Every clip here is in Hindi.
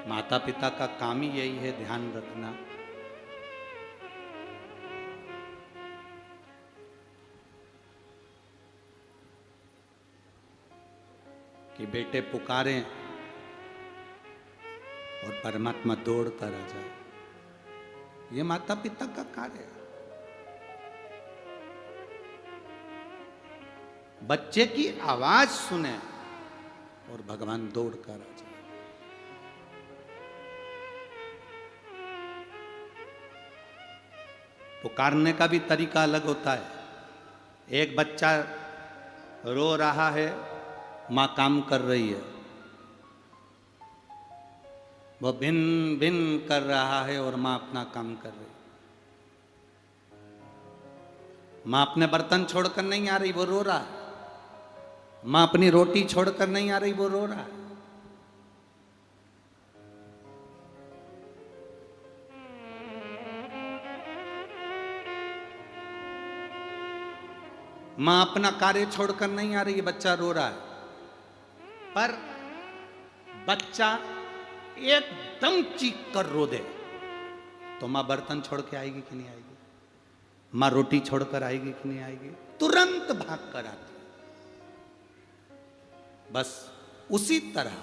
माता पिता का काम ही यही है ध्यान रखना। कि बेटे पुकारें और परमात्मा दौड़ कर आ जाए, ये माता पिता का कार्य है। बच्चे की आवाज सुने और भगवान दौड़ कर आ जाए। पुकारने का भी तरीका अलग होता है। एक बच्चा रो रहा है, मां काम कर रही है, वो भिन भिन कर रहा है और मां अपना काम कर रही है। मां अपने बर्तन छोड़कर नहीं आ रही, वो रो रहा है। मां अपनी रोटी छोड़कर नहीं आ रही, वो रो रहा है। मां अपना कार्य छोड़कर नहीं आ रही, बच्चा रो रहा है। पर बच्चा एकदम चीख कर रो दे तो मां बर्तन छोड़ के आएगी कि नहीं आएगी? मां रोटी छोड़कर आएगी कि नहीं आएगी? तुरंत भाग कर आती। बस उसी तरह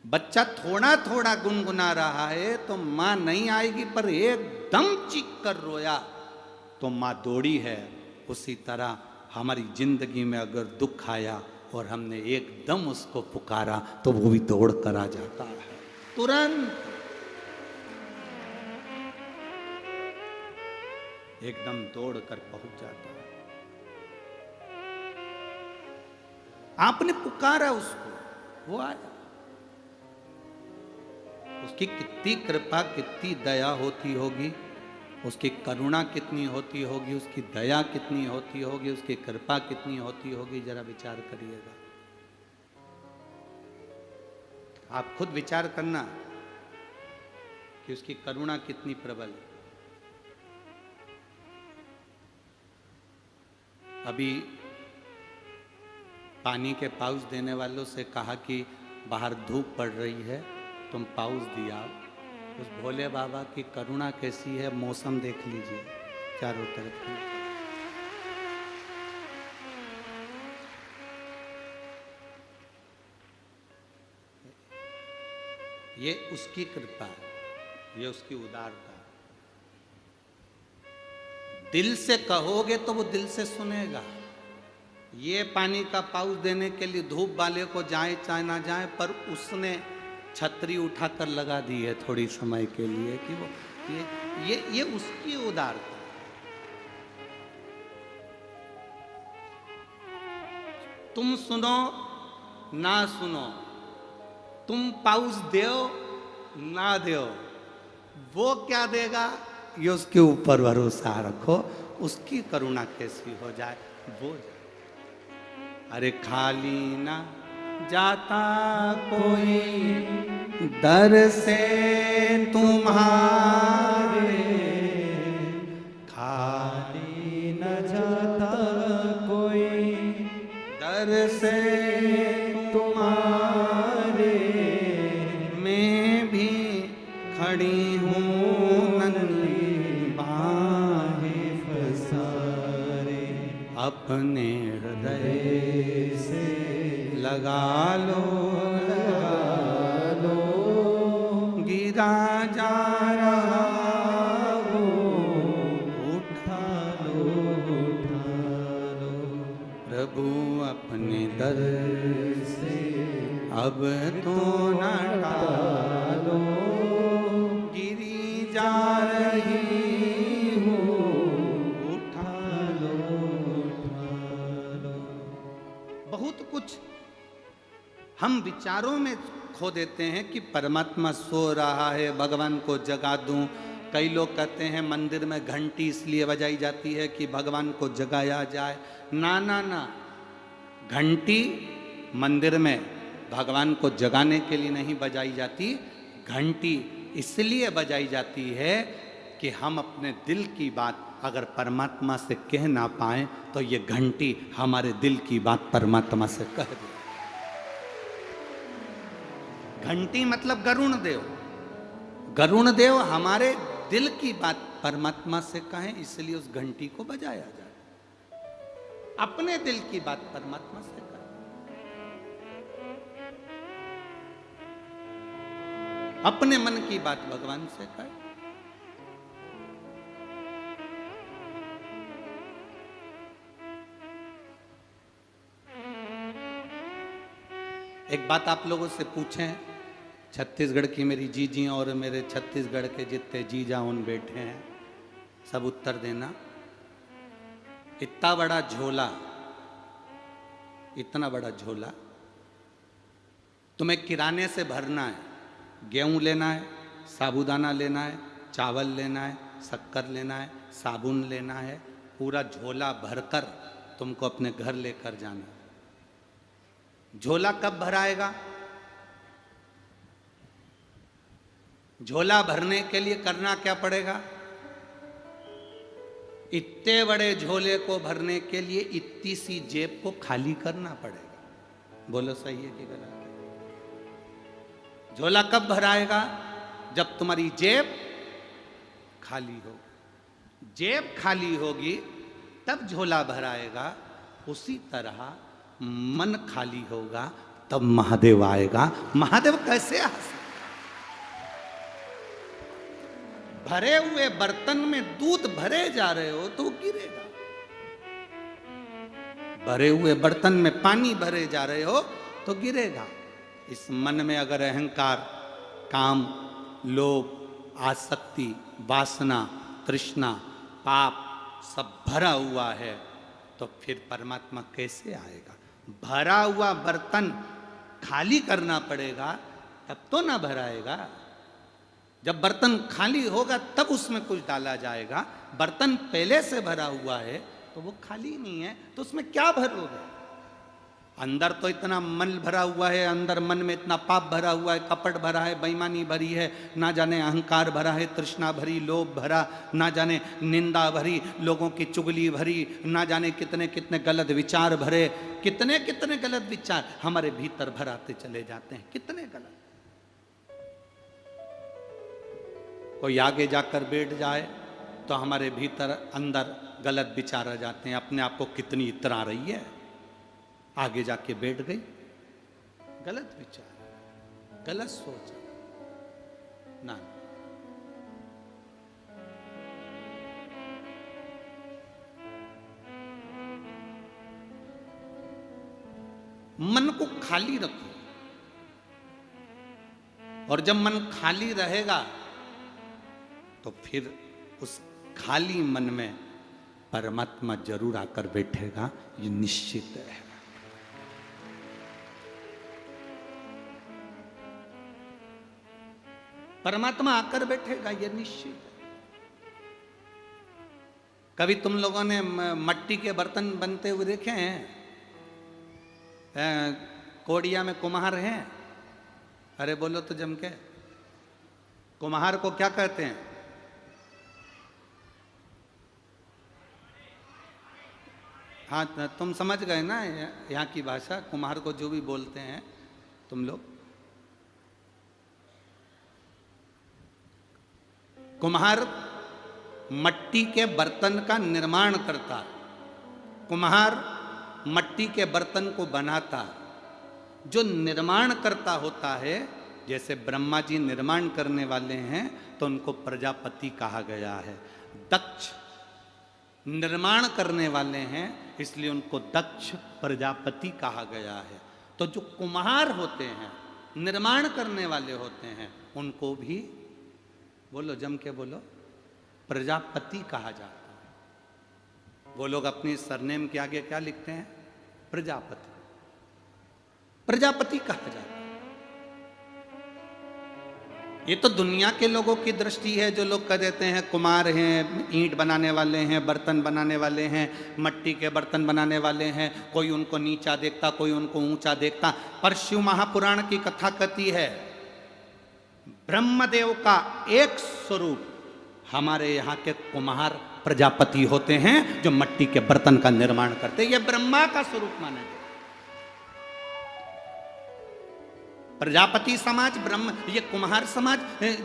बच्चा थोड़ा थोड़ा गुनगुना रहा है तो मां नहीं आएगी, पर एकदम चीख कर रोया तो मां दौड़ी है। उसी तरह हमारी जिंदगी में अगर दुख आया और हमने एकदम उसको पुकारा तो वो भी दौड़ कर आ जाता है, तुरंत एकदम दौड़ कर पहुंच जाता है। आपने पुकारा उसको, वो आया। उसकी कितनी कृपा, कितनी दया होती होगी, उसकी करुणा कितनी होती होगी, उसकी दया कितनी होती होगी, उसकी कृपा कितनी होती होगी, जरा विचार करिएगा। आप खुद विचार करना कि उसकी करुणा कितनी प्रबल है। अभी पानी के पाउच देने वालों से कहा कि बाहर धूप पड़ रही है, तुम पाउच दिया। उस भोले बाबा की करुणा कैसी है, मौसम देख लीजिए चारों तरफ की। ये उसकी कृपा है, ये उसकी उदारता है। दिल से कहोगे तो वो दिल से सुनेगा। ये पानी का पाउच देने के लिए धूप वाले को जाए चाहे ना जाए, पर उसने छतरी उठाकर लगा दी है थोड़ी समय के लिए कि वो ये उसकी उदारता। तुम सुनो ना सुनो, तुम पाउच दो ना दो, वो क्या देगा ये उसके ऊपर भरोसा रखो। उसकी करुणा कैसी हो जाए वो जाए। अरे खाली ना जाता कोई दर से तुम्हारे, खाली न जाता कोई दर से तुम्हारे, मैं भी खड़ी हूँ नन्ही बाहें पसारे, अपने हृदय से लगा लो गिरा जा रहा हो, उठा लो प्रभु अपने दर से अब तो न टालो, गिरी जा रही हो, उठा लो। बहुत कुछ हम विचारों में खो देते हैं कि परमात्मा सो रहा है, भगवान को जगा दूं। कई लोग कहते हैं मंदिर में घंटी इसलिए बजाई जाती है कि भगवान को जगाया जाए। ना ना ना, घंटी मंदिर में भगवान को जगाने के लिए नहीं बजाई जाती। घंटी इसलिए बजाई जाती है कि हम अपने दिल की बात अगर परमात्मा से कह ना पाए तो ये घंटी हमारे दिल की बात परमात्मा से कह दे। घंटी मतलब गरुण देव। गरुण देव हमारे दिल की बात परमात्मा से कहें, इसलिए उस घंटी को बजाया जाए। अपने दिल की बात परमात्मा से कहें, अपने मन की बात भगवान से कहें। एक बात आप लोगों से पूछें, छत्तीसगढ़ की मेरी जीजी और मेरे छत्तीसगढ़ के जितने जीजा उन बैठे हैं, सब उत्तर देना। इतना बड़ा झोला, इतना बड़ा झोला तुम्हें किराने से भरना है। गेहूं लेना है, साबूदाना लेना है, चावल लेना है, शक्कर लेना है, साबुन लेना है, पूरा झोला भरकर तुमको अपने घर लेकर जाना है। झोला कब भराएगा? झोला भरने के लिए करना क्या पड़ेगा? इतने बड़े झोले को भरने के लिए इतनी सी जेब को खाली करना पड़ेगा। बोलो सही है कि गलत है? झोला कब भराएगा? जब तुम्हारी जेब खाली हो। जेब खाली होगी तब झोला भराएगा। उसी तरह मन खाली होगा तब महादेव आएगा। महादेव कैसे आ सकते? भरे हुए बर्तन में दूध भरे जा रहे हो तो गिरेगा। भरे हुए बर्तन में पानी भरे जा रहे हो तो गिरेगा। इस मन में अगर अहंकार, काम, लोभ, आसक्ति, वासना, तृष्णा, पाप सब भरा हुआ है तो फिर परमात्मा कैसे आएगा? भरा हुआ बर्तन खाली करना पड़ेगा तब तो ना भराएगा। जब बर्तन खाली होगा तब उसमें कुछ डाला जाएगा। बर्तन पहले से भरा हुआ है तो वो खाली नहीं है तो उसमें क्या भरोगे? अंदर तो इतना मन भरा हुआ है, अंदर मन में इतना पाप भरा हुआ है, कपट भरा है, बेईमानी भरी है, ना जाने अहंकार भरा है, तृष्णा भरी, लोभ भरा, ना जाने निंदा भरी, लोगों की चुगली भरी, ना जाने कितने कितने गलत विचार भरे, कितने कितने गलत विचार हमारे भीतर भराते चले जाते हैं। कितने गलत। कोई आगे जाकर बैठ जाए तो हमारे भीतर अंदर गलत विचार आ जाते हैं। अपने आप को कितनी इतरा रही है, आगे जाके बैठ गई, गलत विचार, गलत सोच ना। मन को खाली रखो, और जब मन खाली रहेगा तो फिर उस खाली मन में परमात्मा जरूर आकर बैठेगा, ये निश्चित है। परमात्मा आकर बैठेगा, ये निश्चित है। कभी तुम लोगों ने मट्टी के बर्तन बनते हुए देखे हैं? कोडिया में कुम्हार हैं? अरे बोलो तो जम के। कुम्हार को क्या कहते हैं? हाँ, तुम समझ गए ना यहाँ की भाषा। कुम्हार को जो भी बोलते हैं तुम लोग। कुम्हार मट्टी के बर्तन का निर्माण करता, कुम्हार मट्टी के बर्तन को बनाता। जो निर्माण करता होता है, जैसे ब्रह्मा जी निर्माण करने वाले हैं तो उनको प्रजापति कहा गया है। दक्ष निर्माण करने वाले हैं इसलिए उनको दक्ष प्रजापति कहा गया है। तो जो कुम्हार होते हैं, निर्माण करने वाले होते हैं, उनको भी बोलो जम के बोलो, प्रजापति कहा जाता है। वो लोग अपनी सरनेम के आगे क्या लिखते हैं? प्रजापति। प्रजापति कहा जाता है। ये तो दुनिया के लोगों की दृष्टि है। जो लोग कह देते हैं कुम्हार हैं, ईंट बनाने वाले हैं, बर्तन बनाने वाले हैं, मट्टी के बर्तन बनाने वाले हैं, कोई उनको नीचा देखता, कोई उनको ऊंचा देखता। पर शिव महापुराण की कथा कहती है ब्रह्मदेव का एक स्वरूप हमारे यहाँ के कुम्हार प्रजापति होते हैं जो मट्टी के बर्तन का निर्माण करते हैं। यह ब्रह्मा का स्वरूप माना गया। प्रजापति समाज, ब्रह्म, ये कुम्हार समाज,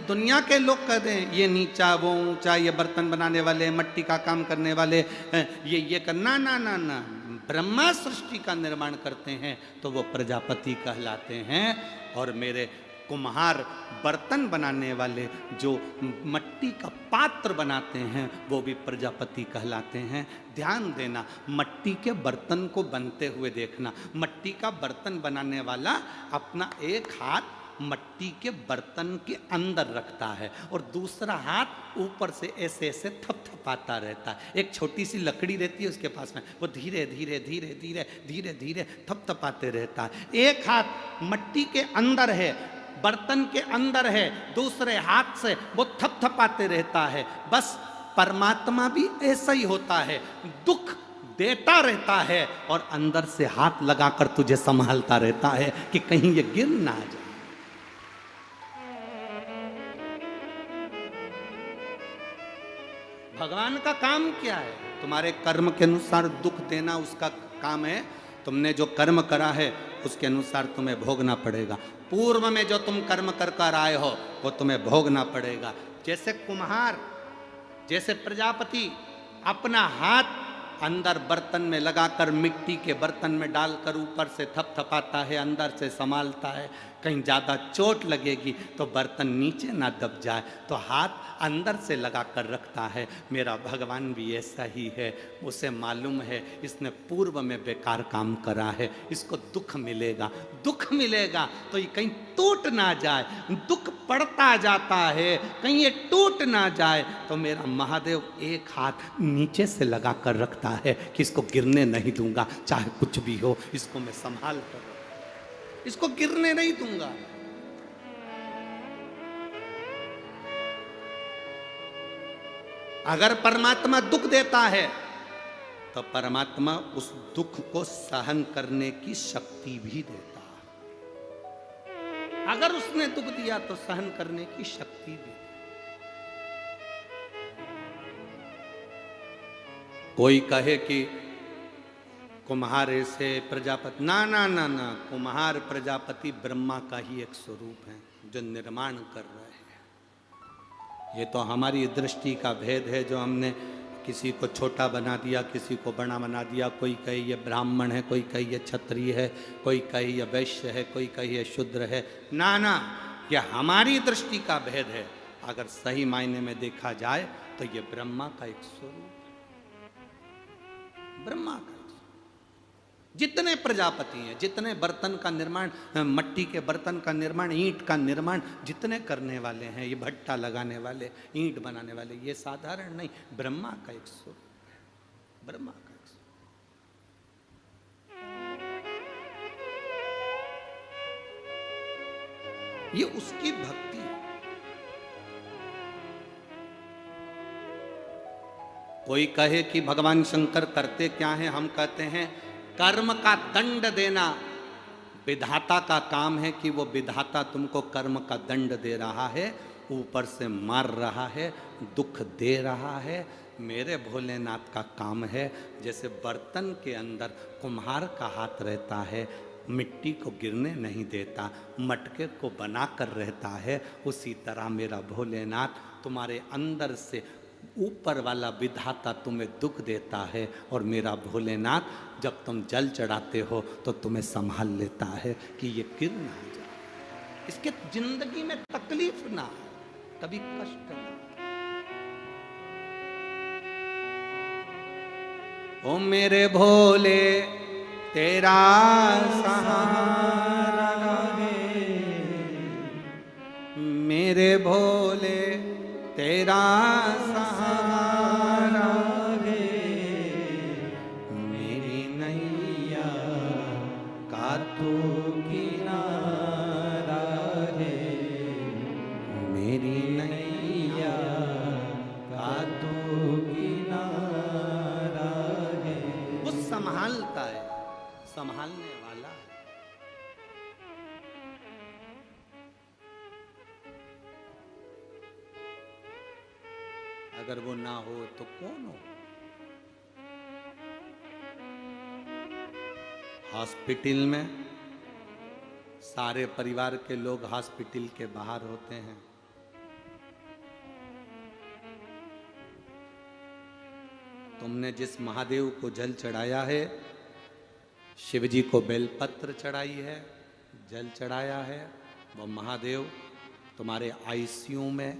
दुनिया के लोग कहते हैं ये नीचा वो ऊंचा, ये बर्तन बनाने वाले, मट्टी का काम करने वाले, ये करना, ना ना ना, ब्रह्मा सृष्टि का निर्माण करते हैं तो वो प्रजापति कहलाते हैं। और मेरे कुम्हार बर्तन बनाने वाले जो मट्टी का पात्र बनाते हैं वो भी प्रजापति कहलाते हैं। ध्यान देना, मट्टी के बर्तन को बनते हुए देखना। मट्टी का बर्तन बनाने वाला अपना एक हाथ मट्टी के बर्तन के अंदर रखता है और दूसरा हाथ ऊपर से ऐसे ऐसे थपथपाता रहता है। एक छोटी सी लकड़ी रहती है उसके पास में, वो धीरे धीरे धीरे धीरे धीरे धीरे थपथपाते रहता है। एक हाथ मट्टी के अंदर है, बर्तन के अंदर है, दूसरे हाथ से वो थपथपाते रहता है। बस परमात्मा भी ऐसा ही होता है, दुख देता रहता है और अंदर से हाथ लगाकर तुझे संभालता रहता है कि कहीं ये गिर ना जाए। भगवान का काम क्या है? तुम्हारे कर्म के अनुसार दुख देना उसका काम है। तुमने जो कर्म करा है उसके अनुसार तुम्हें भोगना पड़ेगा। पूर्व में जो तुम कर्म कर कर आए हो वो तुम्हें भोगना पड़ेगा। जैसे कुम्हार, जैसे प्रजापति अपना हाथ अंदर बर्तन में लगाकर मिट्टी के बर्तन में डालकर ऊपर से थपथपाता है, अंदर से संभालता है। कहीं ज़्यादा चोट लगेगी तो बर्तन नीचे ना दब जाए तो हाथ अंदर से लगा कर रखता है। मेरा भगवान भी ऐसा ही है। उसे मालूम है इसने पूर्व में बेकार काम करा है, इसको दुख मिलेगा। दुख मिलेगा तो ये कहीं टूट ना जाए, दुख पड़ता जाता है, कहीं ये टूट ना जाए तो मेरा महादेव एक हाथ नीचे से लगा कर रखता है कि इसको गिरने नहीं दूंगा, चाहे कुछ भी हो इसको मैं संभाल कर, इसको गिरने नहीं दूंगा। अगर परमात्मा दुख देता है तो परमात्मा उस दुख को सहन करने की शक्ति भी देता है। अगर उसने दुख दिया तो सहन करने की शक्ति भी। कोई कहे कि कुम्हार ऐसे प्रजापति, ना ना ना ना, कुम्हार प्रजापति ब्रह्मा का ही एक स्वरूप है जो निर्माण कर रहे हैं। ये तो हमारी दृष्टि का भेद है जो हमने किसी को छोटा बना दिया, किसी को बड़ा बना दिया। कोई कहे ये ब्राह्मण है, कोई कहे ये क्षत्रिय है, कोई कहे ये वैश्य है, कोई कहे ये शूद्र है। ना ना, ये हमारी दृष्टि का भेद है। अगर सही मायने में देखा जाए तो ये ब्रह्मा का एक स्वरूप है, ब्रह्मा का। जितने प्रजापति हैं, जितने बर्तन का निर्माण, मट्टी के बर्तन का निर्माण, ईंट का निर्माण जितने करने वाले हैं, ये भट्टा लगाने वाले, ईंट बनाने वाले, ये साधारण नहीं, ब्रह्मा का एक स्वरूप है, ब्रह्मा का एक स्वरूप। ये उसकी भक्ति है। कोई कहे कि भगवान शंकर करते क्या है, हम कहते हैं कर्म का दंड देना विधाता का काम है कि वो विधाता तुमको कर्म का दंड दे रहा है, ऊपर से मार रहा है, दुख दे रहा है। मेरे भोलेनाथ का काम है जैसे बर्तन के अंदर कुम्हार का हाथ रहता है, मिट्टी को गिरने नहीं देता, मटके को बनाकर रहता है, उसी तरह मेरा भोलेनाथ तुम्हारे अंदर से ऊपर वाला विधाता तुम्हें दुख देता है और मेरा भोलेनाथ जब तुम जल चढ़ाते हो तो तुम्हें संभाल लेता है कि ये गिर ना जाए, इसके जिंदगी में तकलीफ ना, कभी कष्ट ना। ओ मेरे भोले तेरा सहारा है, मेरे भोले तेरा सहारा है, मेरी नैया का तू किनारा है, मेरी नैया का तू किनारा है। वो संभालता है, संभालने वाला है। अगर वो ना हो तो कौन हो? हॉस्पिटल में सारे परिवार के लोग हॉस्पिटल के बाहर होते हैं। तुमने जिस महादेव को जल चढ़ाया है, शिव जी को बेलपत्र चढ़ाई है, जल चढ़ाया है, वो महादेव तुम्हारे आईसीयू में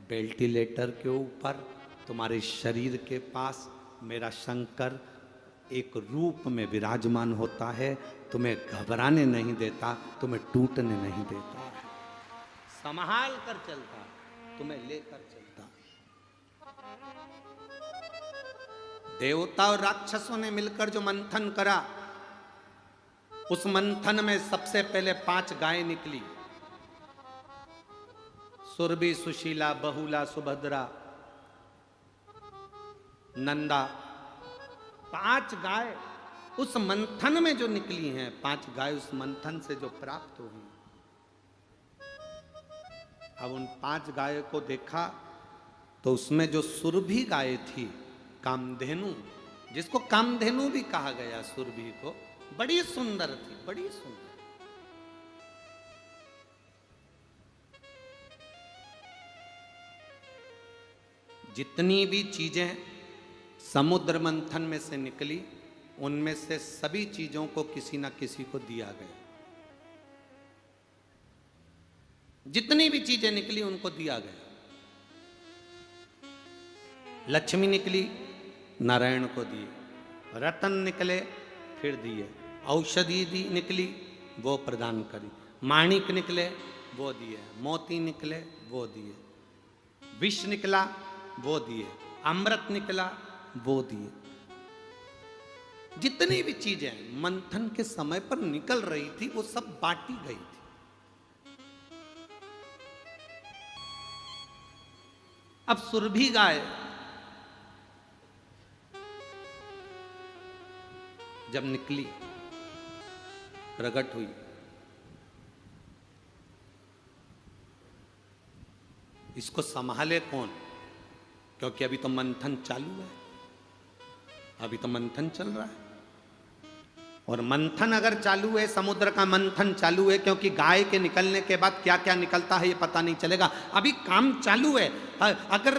वेंटिलेटर के ऊपर तुम्हारे शरीर के पास मेरा शंकर एक रूप में विराजमान होता है। तुम्हें घबराने नहीं देता, तुम्हें टूटने नहीं देता, संभाल कर चलता, तुम्हें लेकर चलता। देवता और राक्षसों ने मिलकर जो मंथन करा, उस मंथन में सबसे पहले 5 गायें निकली। सुरभि, सुशीला, बहुला, सुभद्रा, नंदा, 5 गाय उस मंथन में जो निकली हैं। 5 गाय उस मंथन से जो प्राप्त हुई। अब उन 5 गायों को देखा तो उसमें जो सुरभि गाय थी, कामधेनु, जिसको कामधेनु भी कहा गया, सुरभि को, बड़ी सुंदर थी, बड़ी सुंदर। जितनी भी चीजें समुद्र मंथन में से निकली, उनमें से सभी चीजों को किसी ना किसी को दिया गया। जितनी भी चीजें निकली उनको दिया गया। लक्ष्मी निकली, नारायण को दिए। रतन निकले, फिर दिए। औषधि दी निकली, वो प्रदान करी। माणिक निकले, वो दिए। मोती निकले, वो दिए। विष निकला, वो दिए। अमृत निकला, वो दिए। जितनी भी चीजें मंथन के समय पर निकल रही थी, वो सब बांटी गई थी। अब सुरभि गाय जब निकली, प्रकट हुई, इसको संभाले कौन? क्योंकि अभी तो मंथन चालू है, अभी तो मंथन चल रहा है। और मंथन अगर चालू है, समुद्र का मंथन चालू है, क्योंकि गाय के निकलने के बाद क्या क्या निकलता है ये पता नहीं चलेगा। अभी काम चालू है। अगर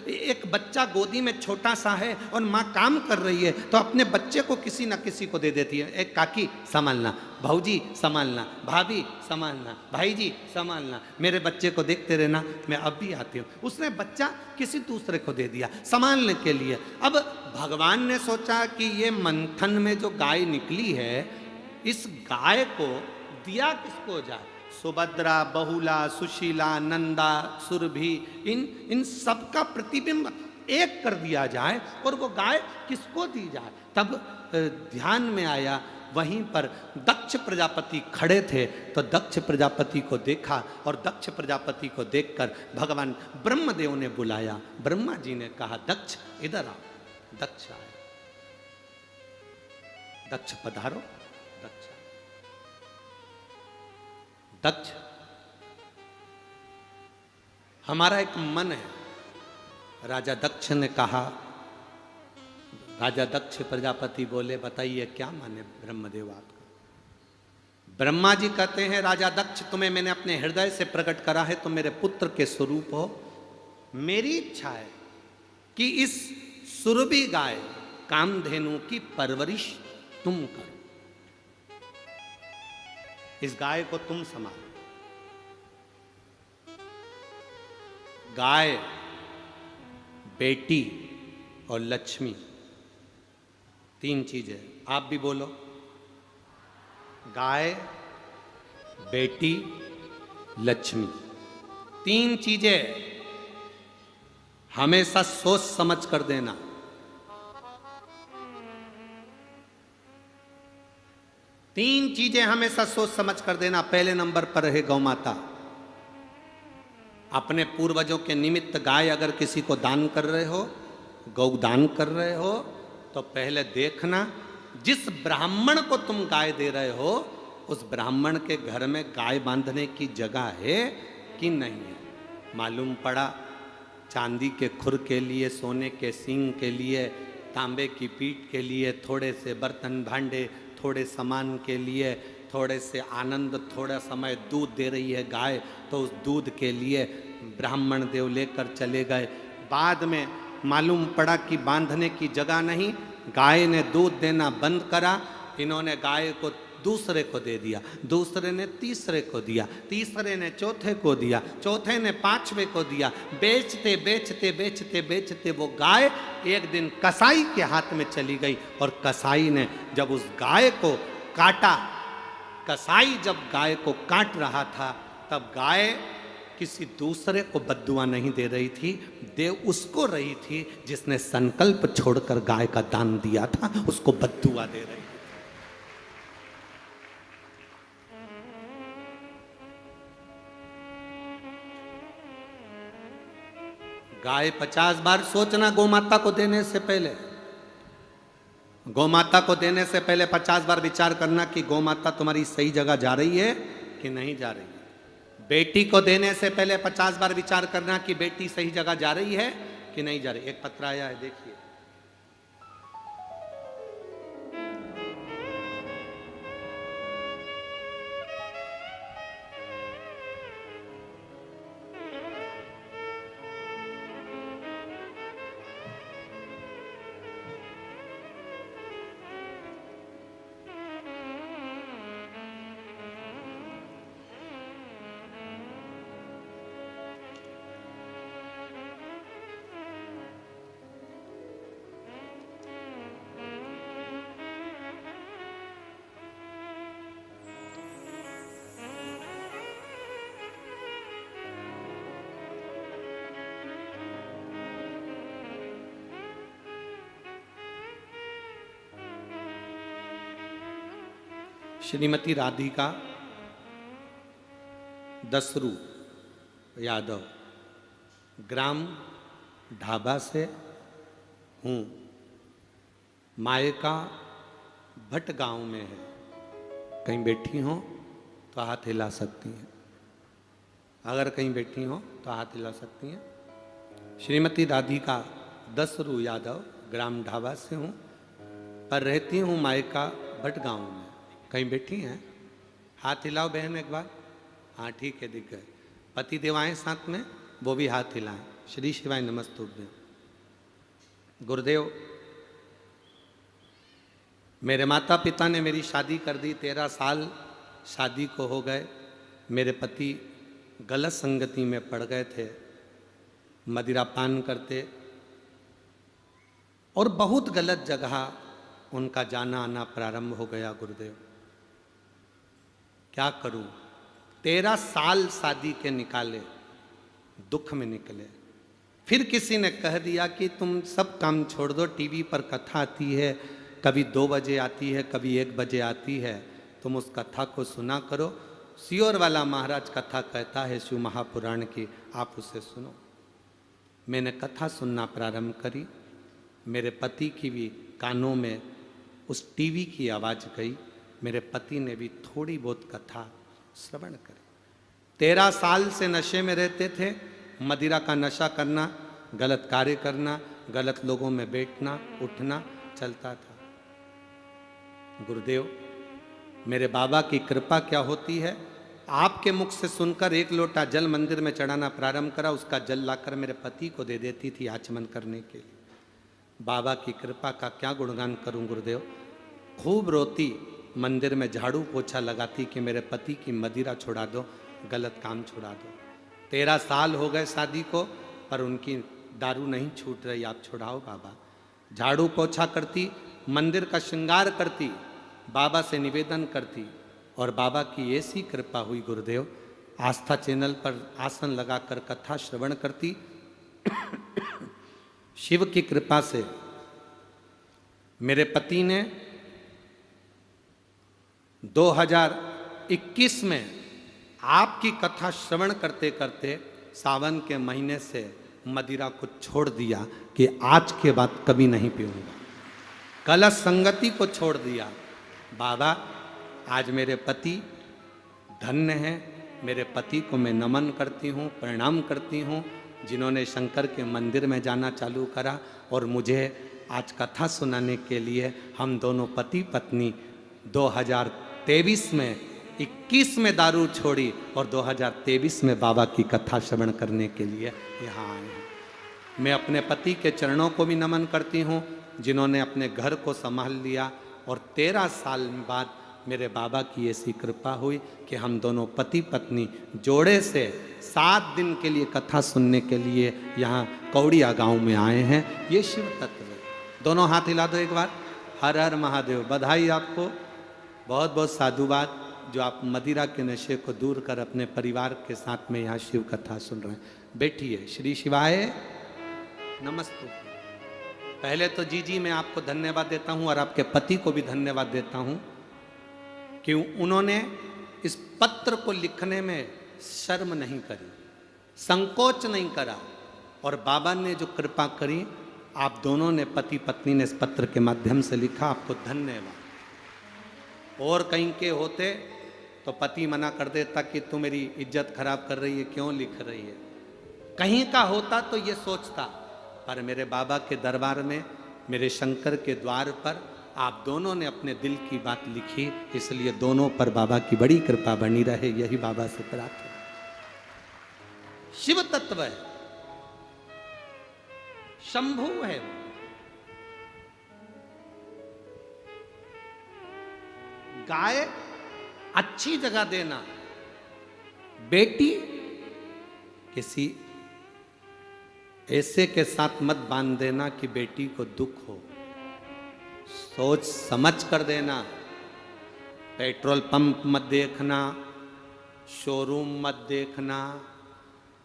एक बच्चा गोदी में छोटा सा है और माँ काम कर रही है, तो अपने बच्चे को किसी ना किसी को दे देती है। एक काकी संभालना, भाऊजी संभालना, भाभी संभालना, भाई जी संभालना, मेरे बच्चे को देखते रहना, मैं अब भी आती हूँ। उसने बच्चा किसी दूसरे को दे दिया संभालने के लिए। अब भगवान ने सोचा कि ये मंथन में जो गाय निकली है, इस गाय को दिया किसको जाए? सुभद्रा, बहुला, सुशीला, नंदा, सुरभि, इन सब का प्रतिबिंब एक कर दिया जाए और वो गाय किसको दी जाए? तब ध्यान में आया, वहीं पर दक्ष प्रजापति खड़े थे, तो दक्ष प्रजापति को देखा और दक्ष प्रजापति को देखकर भगवान ब्रह्मदेव ने बुलाया। ब्रह्मा जी ने कहा, दक्ष इधर आओ। दक्ष आया। दक्ष पधारो। दक्ष दक्ष हमारा एक मन है। राजा दक्ष ने कहा, राजा दक्ष प्रजापति बोले, बताइए क्या माने ब्रह्मदेव आपका? ब्रह्मा जी कहते हैं, राजा दक्ष, तुम्हें मैंने अपने हृदय से प्रकट करा है, तुम मेरे पुत्र के स्वरूप हो। मेरी इच्छा है कि इस सुरभि गाय कामधेनु की परवरिश तुम करो, इस गाय को तुम संभालो। गाय, बेटी और लक्ष्मी, 3 चीजें। आप भी बोलो, गाय, बेटी, लक्ष्मी, 3 चीजें हमेशा सोच समझ कर देना। तीन चीजें हमेशा सोच समझ कर देना। पहले नंबर पर है गौ माता। अपने पूर्वजों के निमित्त गाय अगर किसी को दान कर रहे हो, गौ दान कर रहे हो, तो पहले देखना जिस ब्राह्मण को तुम गाय दे रहे हो, उस ब्राह्मण के घर में गाय बांधने की जगह है कि नहीं है। मालूम पड़ा चांदी के खुर के लिए, सोने के सींग के लिए, तांबे की पीठ के लिए, थोड़े से बर्तन भांडे, थोड़े सामान के लिए, थोड़े से आनंद, थोड़ा समय दूध दे रही है गाय, तो उस दूध के लिए ब्राह्मण देव लेकर चले गए। बाद में मालूम पड़ा कि बांधने की जगह नहीं, गाय ने दूध देना बंद करा। इन्होंने गाय को दूसरे को दे दिया, दूसरे ने तीसरे को दिया, तीसरे ने चौथे को दिया, चौथे ने पांचवे को दिया। बेचते बेचते बेचते बेचते वो गाय एक दिन कसाई के हाथ में चली गई, और कसाई ने जब उस गाय को काटा, कसाई जब गाय को काट रहा था, तब गाय किसी दूसरे को बद्दुआ नहीं दे रही थी, दे उसको रही थी जिसने संकल्प छोड़कर गाय का दान दिया था, उसको बद्दुआ दे रही थी। गाय 50 बार सोचना गोमाता को देने से पहले, गोमाता को देने से पहले 50 बार विचार करना कि गोमाता तुम्हारी सही जगह जा रही है कि नहीं जा रही है। बेटी को देने से पहले 50 बार विचार करना कि बेटी सही जगह जा रही है कि नहीं जा रही। एक पत्र आया है, देखिए। श्रीमती राधिका दसरू यादव, ग्राम ढाबा से हूँ, मायका भट गांव में है। कहीं बैठी हो तो हाथ हिला सकती हैं, अगर कहीं बैठी हो तो हाथ हिला सकती हैं। श्रीमती राधिका दसरू यादव, ग्राम ढाबा से हूँ, पर रहती हूँ मायका भट गांव में। कहीं बैठी हैं? हाथ हिलाओ बहन एक बार। हाँ ठीक है, दिख गए। पति देव आए साथ में, वो भी हाथ हिलाएं। श्री शिवाय नमस्तुभ्यं। गुरुदेव, मेरे माता पिता ने मेरी शादी कर दी, 13 साल शादी को हो गए। मेरे पति गलत संगति में पड़ गए थे, मदिरा पान करते और बहुत गलत जगह उनका जाना आना प्रारंभ हो गया। गुरुदेव, क्या करूं? 13 साल शादी के निकाले, दुख में निकले। फिर किसी ने कह दिया कि तुम सब काम छोड़ दो, टीवी पर कथा आती है, कभी 2 बजे आती है, कभी 1 बजे आती है, तुम उस कथा को सुना करो। सियोर वाला महाराज कथा कहता है शिव महापुराण की, आप उसे सुनो। मैंने कथा सुनना प्रारंभ करी। मेरे पति की भी कानों में उस टीवी की आवाज़ गई। मेरे पति ने भी थोड़ी बहुत कथा श्रवण करी। 13 साल से नशे में रहते थे, मदिरा का नशा करना, गलत कार्य करना, गलत लोगों में बैठना उठना चलता था। गुरुदेव, मेरे बाबा की कृपा क्या होती है, आपके मुख से सुनकर 1 लोटा जल मंदिर में चढ़ाना प्रारंभ करा, उसका जल लाकर मेरे पति को दे देती थी आचमन करने के लिए। बाबा की कृपा का क्या गुणगान करूं गुरुदेव। खूब रोती, मंदिर में झाड़ू पोछा लगाती कि मेरे पति की मदिरा छुड़ा दो, गलत काम छुड़ा दो। 13 साल हो गए शादी को, पर उनकी दारू नहीं छूट रही, आप छुड़ाओ बाबा। झाड़ू पोछा करती, मंदिर का श्रृंगार करती, बाबा से निवेदन करती, और बाबा की ऐसी कृपा हुई गुरुदेव, आस्था चैनल पर आसन लगाकर कथा श्रवण करती। शिव की कृपा से मेरे पति ने 2021 में आपकी कथा श्रवण करते करते सावन के महीने से मदिरा को छोड़ दिया कि आज के बाद कभी नहीं पीऊंगा। गलत संगति को छोड़ दिया। बाबा, आज मेरे पति धन्य हैं। मेरे पति को मैं नमन करती हूँ, प्रणाम करती हूँ, जिन्होंने शंकर के मंदिर में जाना चालू करा और मुझे आज कथा सुनाने के लिए हम दोनों पति पत्नी 2023 में 21 में दारू छोड़ी और 2023 में बाबा की कथा श्रवण करने के लिए यहाँ आए हैं। मैं अपने पति के चरणों को भी नमन करती हूँ, जिन्होंने अपने घर को संभाल लिया और 13 साल बाद मेरे बाबा की ऐसी कृपा हुई कि हम दोनों पति पत्नी जोड़े से 7 दिन के लिए कथा सुनने के लिए यहाँ कौड़िया गांव में आए हैं। ये शिव तत्व है। दोनों हाथ हिला दो एक बार। हर हर महादेव। बधाई आपको, बहुत बहुत साधुवाद जो आप मदिरा के नशे को दूर कर अपने परिवार के साथ में यहाँ शिव कथा सुन रहे हैं। बैठिए। श्री शिवाय नमस्ते। पहले तो जी मैं आपको धन्यवाद देता हूँ और आपके पति को भी धन्यवाद देता हूँ कि उन्होंने इस पत्र को लिखने में शर्म नहीं करी, संकोच नहीं करा और बाबा ने जो कृपा करी, आप दोनों ने पति पत्नी ने इस पत्र के माध्यम से लिखा, आपको धन्यवाद। और कहीं के होते तो पति मना कर देता कि तू मेरी इज्जत खराब कर रही है, क्यों लिख रही है। कहीं का होता तो ये सोचता, पर मेरे बाबा के दरबार में, मेरे शंकर के द्वार पर आप दोनों ने अपने दिल की बात लिखी, इसलिए दोनों पर बाबा की बड़ी कृपा बनी रहे, यही बाबा से प्रार्थना। शिव तत्व है, शंभु है। गाय अच्छी जगह देना, बेटी किसी ऐसे के साथ मत बांध देना कि बेटी को दुख हो, सोच समझ कर देना। पेट्रोल पंप मत देखना, शोरूम मत देखना,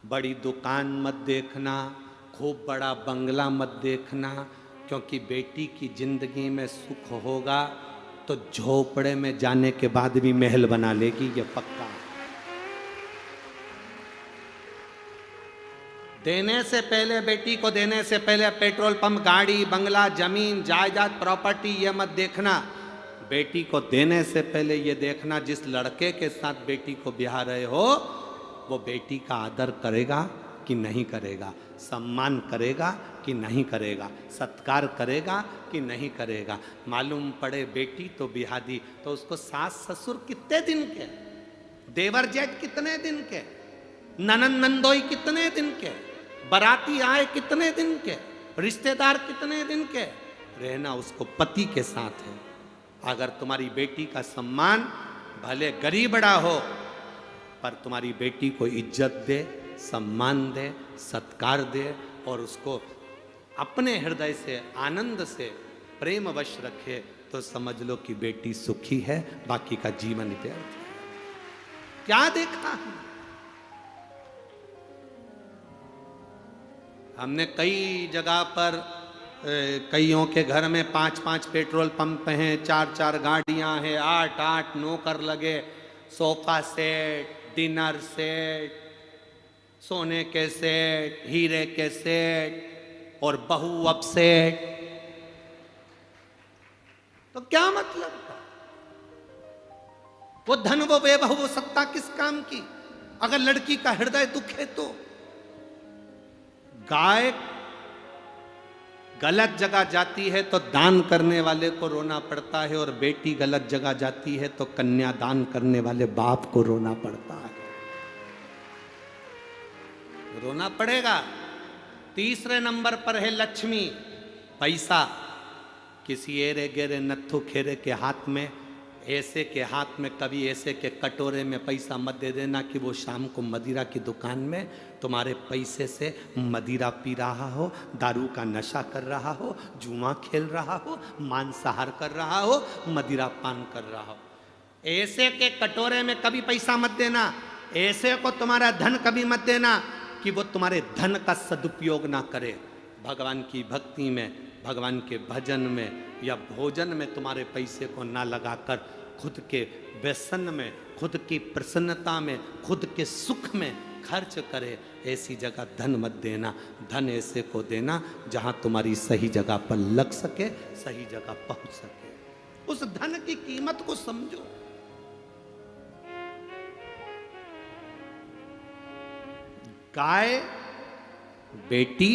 बड़ी दुकान मत देखना, खूब बड़ा बंगला मत देखना, क्योंकि बेटी की जिंदगी में सुख होगा तो झोपड़े में जाने के बाद भी महल बना लेगी, ये पक्का। देने से पहले, बेटी को देने से पहले पेट्रोल पंप, गाड़ी, बंगला, जमीन, जायदाद, प्रॉपर्टी ये मत देखना। बेटी को देने से पहले ये देखना, जिस लड़के के साथ बेटी को ब्याह रहे हो वो बेटी का आदर करेगा कि नहीं करेगा, सम्मान करेगा कि नहीं करेगा, सत्कार करेगा कि नहीं करेगा। मालूम पड़े बेटी तो ब्याह दी तो उसको सास ससुर कितने दिन के, देवर जेठ कितने दिन के, ननंद नंदोई कितने दिन के, बाराती आए कितने दिन के, रिश्तेदार कितने दिन के, रहना उसको पति के साथ है। अगर तुम्हारी बेटी का सम्मान भले गरीबड़ा हो पर तुम्हारी बेटी को इज्जत दे, सम्मान दे, सत्कार दे और उसको अपने हृदय से, आनंद से, प्रेमवश रखे तो समझ लो कि बेटी सुखी है, बाकी का जीवन व्यर्थ है। क्या देखा हमने कई जगह पर, कईयों के घर में 5-5 पेट्रोल पंप हैं, 4-4 गाड़ियां हैं, 8-8 नौकर लगे, सोफा सेट, डिनर सेट, सोने के सेट, हीरे के सेट और बहू अब सेट। तो क्या मतलब? वो धन, वो वैभव, वो सत्ता किस काम की अगर लड़की का हृदय दुख है तो? गाय गलत जगह जाती है तो दान करने वाले को रोना पड़ता है और बेटी गलत जगह जाती है तो कन्या दान करने वाले बाप को रोना पड़ता है। रोना पड़ेगा। तीसरे नंबर पर है लक्ष्मी, पैसा। किसी एरे गेरे नत्थु खेरे के हाथ में, ऐसे के हाथ में, कभी ऐसे के कटोरे में पैसा मत दे देना कि वो शाम को मदिरा की दुकान में तुम्हारे पैसे से मदिरा पी रहा हो, दारू का नशा कर रहा हो, जुआ खेल रहा हो, मांसाहार कर रहा हो, मदिरा पान कर रहा हो। ऐसे के कटोरे में कभी पैसा मत देना। ऐसे को तुम्हारा धन कभी मत देना कि वो तुम्हारे धन का सदुपयोग ना करे। भगवान की भक्ति में, भगवान के भजन में या भोजन में तुम्हारे पैसे को ना लगाकर खुद के व्यसन में, खुद की प्रसन्नता में, खुद के सुख में खर्च करे। ऐसी जगह धन मत देना। धन ऐसे को देना जहां तुम्हारी सही जगह पर लग सके, सही जगह पहुंच सके। उस धन की कीमत को समझो। गाय, बेटी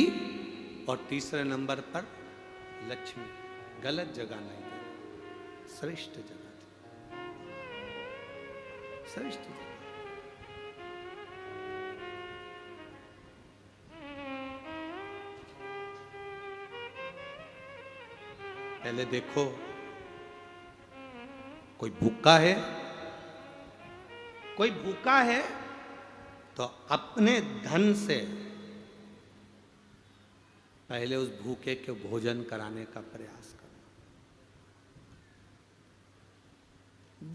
और तीसरे नंबर पर लक्ष्मी। गलत जगह नहीं देना, श्रेष्ठ जगह। श्रेष्ठ जगह। पहले देखो, कोई भूखा है, कोई भूखा है तो अपने धन से पहले उस भूखे के भोजन कराने का प्रयास करो।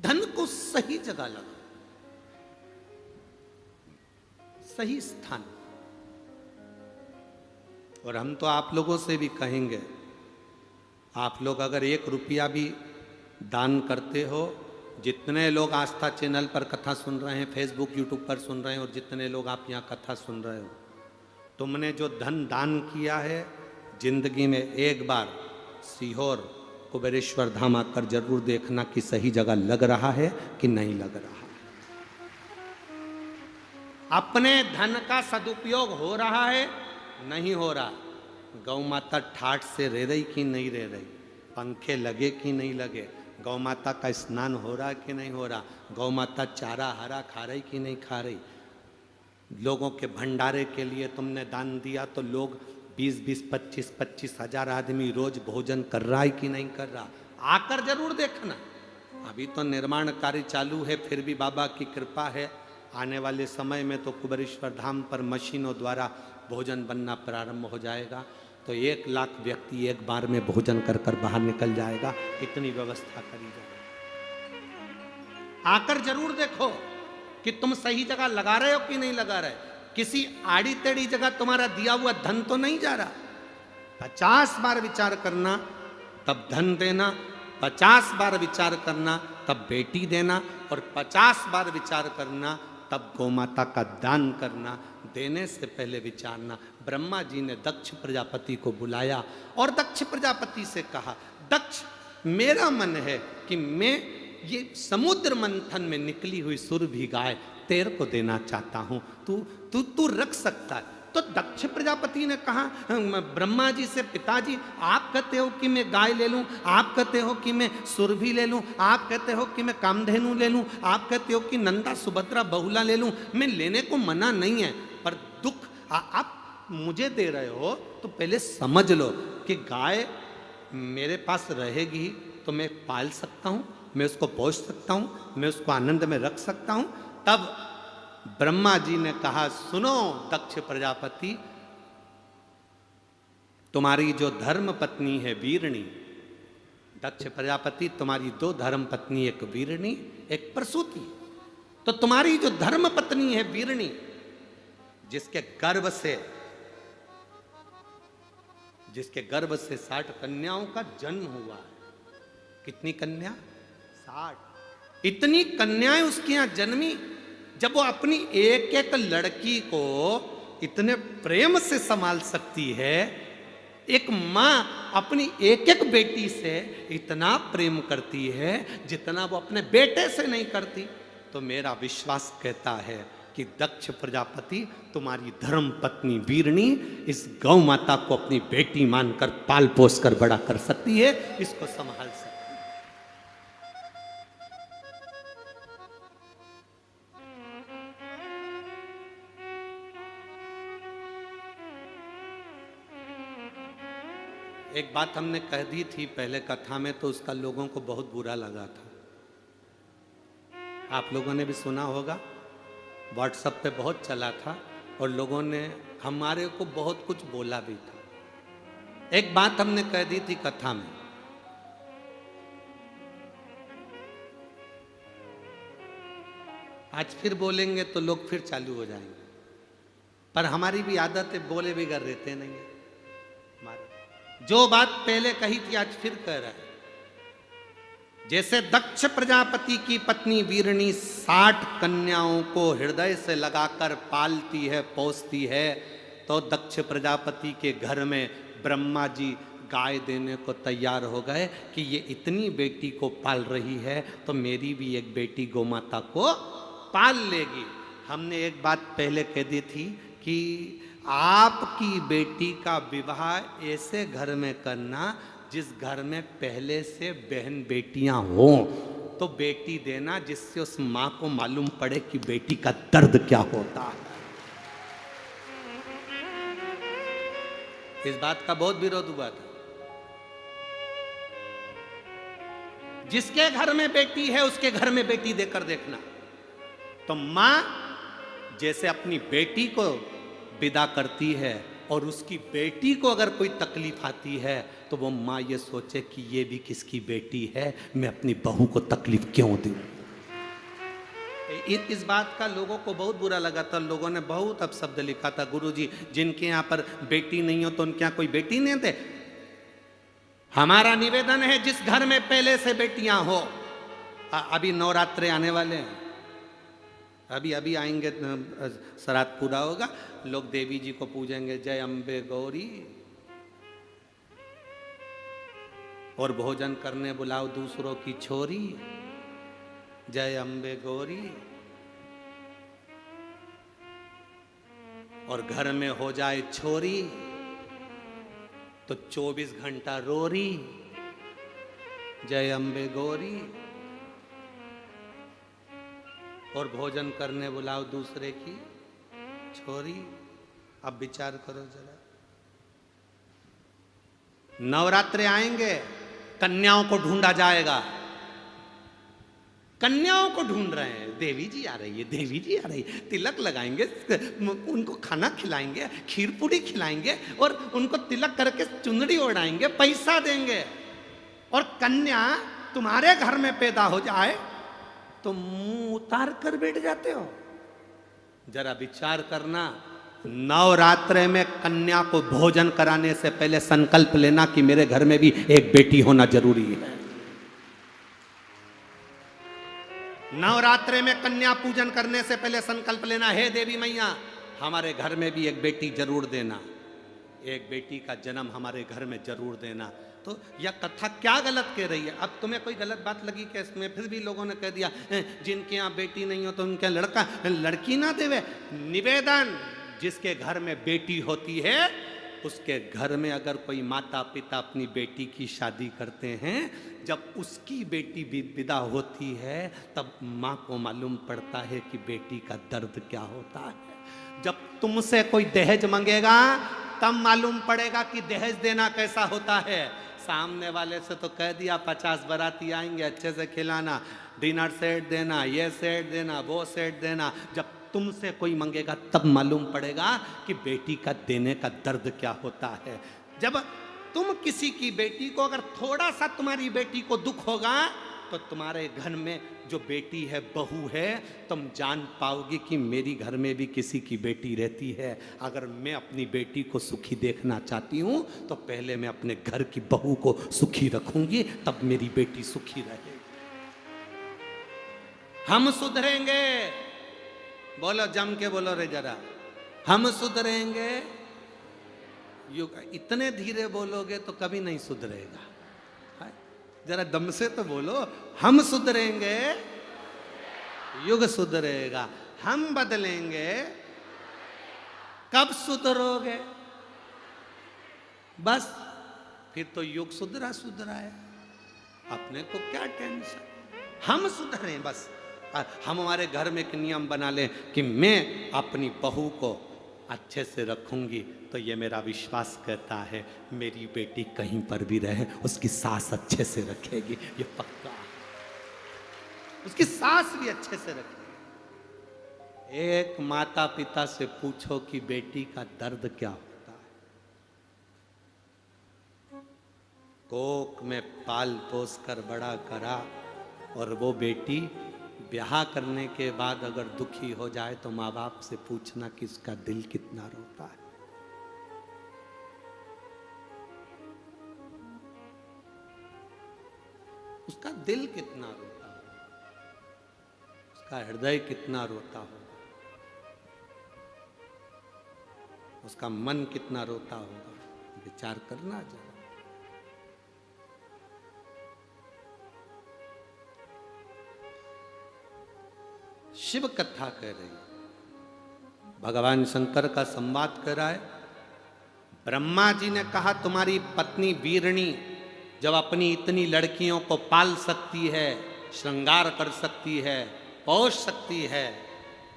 धन को सही जगह लगाओ, सही स्थान। और हम तो आप लोगों से भी कहेंगे, आप लोग अगर 1 रुपया भी दान करते हो, जितने लोग आस्था चैनल पर कथा सुन रहे हैं, फेसबुक यूट्यूब पर सुन रहे हैं, और जितने लोग आप यहाँ कथा सुन रहे हो, तुमने जो धन दान किया है, जिंदगी में एक बार सीहोर कुबेरेश्वर धाम आकर जरूर देखना कि सही जगह लग रहा है कि नहीं लग रहा। अपने धन का सदुपयोग हो रहा है, नहीं हो रहा। गौ माता ठाठ से रह रही कि नहीं रह रही, पंखे लगे कि नहीं लगे, गौ माता का स्नान हो रहा कि नहीं हो रहा, गौ माता चारा हरा खा रही कि नहीं खा रही। लोगों के भंडारे के लिए तुमने दान दिया तो लोग 20-20, 25-25 हजार आदमी रोज भोजन कर रहा है कि नहीं कर रहा, आकर जरूर देखना। अभी तो निर्माण कार्य चालू है, फिर भी बाबा की कृपा है, आने वाले समय में तो कुबेरेश्वर धाम पर मशीनों द्वारा भोजन बनना प्रारंभ हो जाएगा। तो 1 लाख व्यक्ति एक बार में भोजन कर कर बाहर निकल जाएगा, इतनी व्यवस्था करी जाए। आकर जरूर देखो कि तुम सही जगह लगा रहे हो कि नहीं लगा रहे। किसी आड़ी टेढ़ी जगह तुम्हारा दिया हुआ धन तो नहीं जा रहा। 50 बार विचार करना तब धन देना, 50 बार विचार करना तब बेटी देना, और 50 बार विचार करना तब गौमाता का दान करना। देने से पहले विचारना। ब्रह्मा जी ने दक्ष प्रजापति को बुलाया और दक्ष प्रजापति से कहा, दक्ष, मेरा मन है कि मैं ये समुद्र मंथन में निकली हुई सुरभि गाय तेरे को देना चाहता हूँ, तू रख सकता है। तो दक्ष प्रजापति ने कहा ब्रह्मा जी से, पिताजी आप कहते हो कि मैं गाय ले लूं, आप कहते हो कि मैं सुरभि ले लूं, आप कहते हो कि मैं कामधेनु ले लूं, आप कहते हो कि नंदा सुभद्रा बहुला ले लूं, मैं लेने को मना नहीं है, पर दुख आप मुझे दे रहे हो तो पहले समझ लो कि गाय मेरे पास रहेगी तो मैं पाल सकता हूँ, मैं उसको पोष सकता हूँ, मैं उसको आनंद में रख सकता हूँ। तब ब्रह्मा जी ने कहा, सुनो दक्ष प्रजापति, तुम्हारी जो धर्म पत्नी है वीरणी, दक्ष प्रजापति तुम्हारी 2 धर्म पत्नी, एक वीरणी एक प्रसूति, तो तुम्हारी जो धर्म पत्नी है वीरणी, जिसके गर्भ से 60 कन्याओं का जन्म हुआ है। कितनी कन्या? 60। इतनी कन्याएं उसके यहां जन्मी। जब वो अपनी एक एक लड़की को इतने प्रेम से संभाल सकती है, एक माँ अपनी एक एक बेटी से इतना प्रेम करती है जितना वो अपने बेटे से नहीं करती, तो मेरा विश्वास कहता है कि दक्ष प्रजापति तुम्हारी धर्म पत्नी वीरणी इस गौ माता को अपनी बेटी मानकर पाल पोस कर बड़ा कर सकती है, इसको संभाल सकती है। एक बात हमने कह दी थी पहले कथा में, तो उसका लोगों को बहुत बुरा लगा था। आप लोगों ने भी सुना होगा, व्हाट्सएप पे बहुत चला था और लोगों ने हमारे को बहुत कुछ बोला भी था। एक बात हमने कह दी थी कथा में, आज फिर बोलेंगे तो लोग फिर चालू हो जाएंगे, पर हमारी भी आदत है, बोले बिगड़ रहते नहीं है। जो बात पहले कही थी आज फिर कह रहा है। जैसे दक्ष प्रजापति की पत्नी वीरणी 60 कन्याओं को हृदय से लगाकर पालती है, पोसती है, तो दक्ष प्रजापति के घर में ब्रह्मा जी गाय देने को तैयार हो गए कि ये इतनी बेटी को पाल रही है तो मेरी भी एक बेटी गोमाता को पाल लेगी। हमने एक बात पहले कह दी थी कि आपकी बेटी का विवाह ऐसे घर में करना जिस घर में पहले से बहन बेटियां हों, तो बेटी देना जिससे उस मां को मालूम पड़े कि बेटी का दर्द क्या होता है। इस बात का बहुत विरोध हुआ था। जिसके घर में बेटी है उसके घर में बेटी देकर देखना। तो मां जैसे अपनी बेटी को विदा करती है और उसकी बेटी को अगर कोई तकलीफ आती है तो वो मां ये सोचे कि ये भी किसकी बेटी है, मैं अपनी बहू को तकलीफ क्यों दूं। इस बात का लोगों को बहुत बुरा लगा था। लोगों ने बहुत अपशब्द लिखा था, गुरुजी जिनके यहाँ पर बेटी नहीं हो तो उनके यहाँ कोई बेटी नहीं थे। हमारा निवेदन है जिस घर में पहले से बेटियां हो, अभी नवरात्रे आने वाले हैं, अभी आएंगे, श्राद्ध पूरा होगा, लोग देवी जी को पूजेंगे, जय अम्बे गौरी, और भोजन करने बुलाओ दूसरों की छोरी, जय अम्बे गौरी, और घर में हो जाए छोरी तो 24 घंटा रोरी, जय अम्बे गौरी, और भोजन करने बुलाओ दूसरे की छोरी। अब विचार करो जरा, नवरात्रे आएंगे, कन्याओं को ढूंढा जाएगा, कन्याओं को ढूंढ रहे हैं, देवी जी आ रही है, देवी जी आ रही है, तिलक लगाएंगे, उनको खाना खिलाएंगे, खीर पूरी खिलाएंगे और उनको तिलक करके चुंदड़ी ओढ़ाएंगे, पैसा देंगे। और कन्या तुम्हारे घर में पैदा हो जाए तो मुंह उतार कर बैठ जाते हो। जरा विचार करना, नवरात्रे में कन्या को भोजन कराने से पहले संकल्प लेना कि मेरे घर में भी एक बेटी होना जरूरी है। नवरात्रे में कन्या पूजन करने से पहले संकल्प लेना, हे देवी मैया हमारे घर में भी एक बेटी जरूर देना, एक बेटी का जन्म हमारे घर में जरूर देना। तो यह कथा क्या गलत कह रही है? अब तुम्हें कोई गलत बात लगी क्या इसमें? फिर भी लोगों ने कह दिया जिनके यहाँ बेटी नहीं हो तो उनके लड़का लड़की ना देवे। निवेदन, जिसके घर में बेटी होती है उसके घर में अगर कोई माता पिता अपनी बेटी की शादी करते हैं, जब उसकी बेटी विदा होती है तब माँ को मालूम पड़ता है कि बेटी का दर्द क्या होता है। जब तुमसे कोई दहेज मांगेगा तब मालूम पड़ेगा कि दहेज देना कैसा होता है। सामने वाले से तो कह दिया 50 बाराती आएंगे, अच्छे से खिलाना, डिनर सेट देना, ये सेट देना, वो सेट देना। जब तुमसे कोई मांगेगा तब मालूम पड़ेगा कि बेटी का देने का दर्द क्या होता है। जब तुम किसी की बेटी को, अगर थोड़ा सा तुम्हारी बेटी को दुख होगा तो तुम्हारे घर में जो बेटी है, बहू है, तुम जान पाओगी कि मेरी घर में भी किसी की बेटी रहती है। अगर मैं अपनी बेटी को सुखी देखना चाहती हूँ तो पहले मैं अपने घर की बहू को सुखी रखूंगी, तब मेरी बेटी सुखी रहेगी। हम सुधरेंगे, बोलो जम के बोलो रे जरा, हम सुधरेंगे। इतने धीरे बोलोगे तो कभी नहीं सुधरेगा, जरा दम से तो बोलो, हम सुधरेंगे, युग सुधरेगा। हम बदलेंगे, कब सुधरोगे? बस फिर तो युग सुधरा है, अपने को क्या टेंशन। हम सुधरें बस। हम हमारे घर में एक नियम बना लें कि मैं अपनी बहू को अच्छे से रखूंगी, तो ये मेरा विश्वास कहता है मेरी बेटी कहीं पर भी रहे उसकी सास अच्छे से रखेगी, ये पक्का। उसकी सास भी अच्छे से रखेगी। एक माता पिता से पूछो कि बेटी का दर्द क्या होता है। कोख में पाल पोस कर बड़ा करा और वो बेटी ब्याह करने के बाद अगर दुखी हो जाए तो माँ बाप से पूछना कि उसका दिल कितना रोता है। उसका दिल कितना रोता होगा, उसका हृदय कितना रोता होगा, उसका मन कितना रोता होगा। विचार करना जरा। शिव कथा कह रही, भगवान शंकर का संवाद कर रहा है। ब्रह्मा जी ने कहा तुम्हारी पत्नी वीरणी जब अपनी इतनी लड़कियों को पाल सकती है श्रृंगार कर सकती है, पोष सकती है,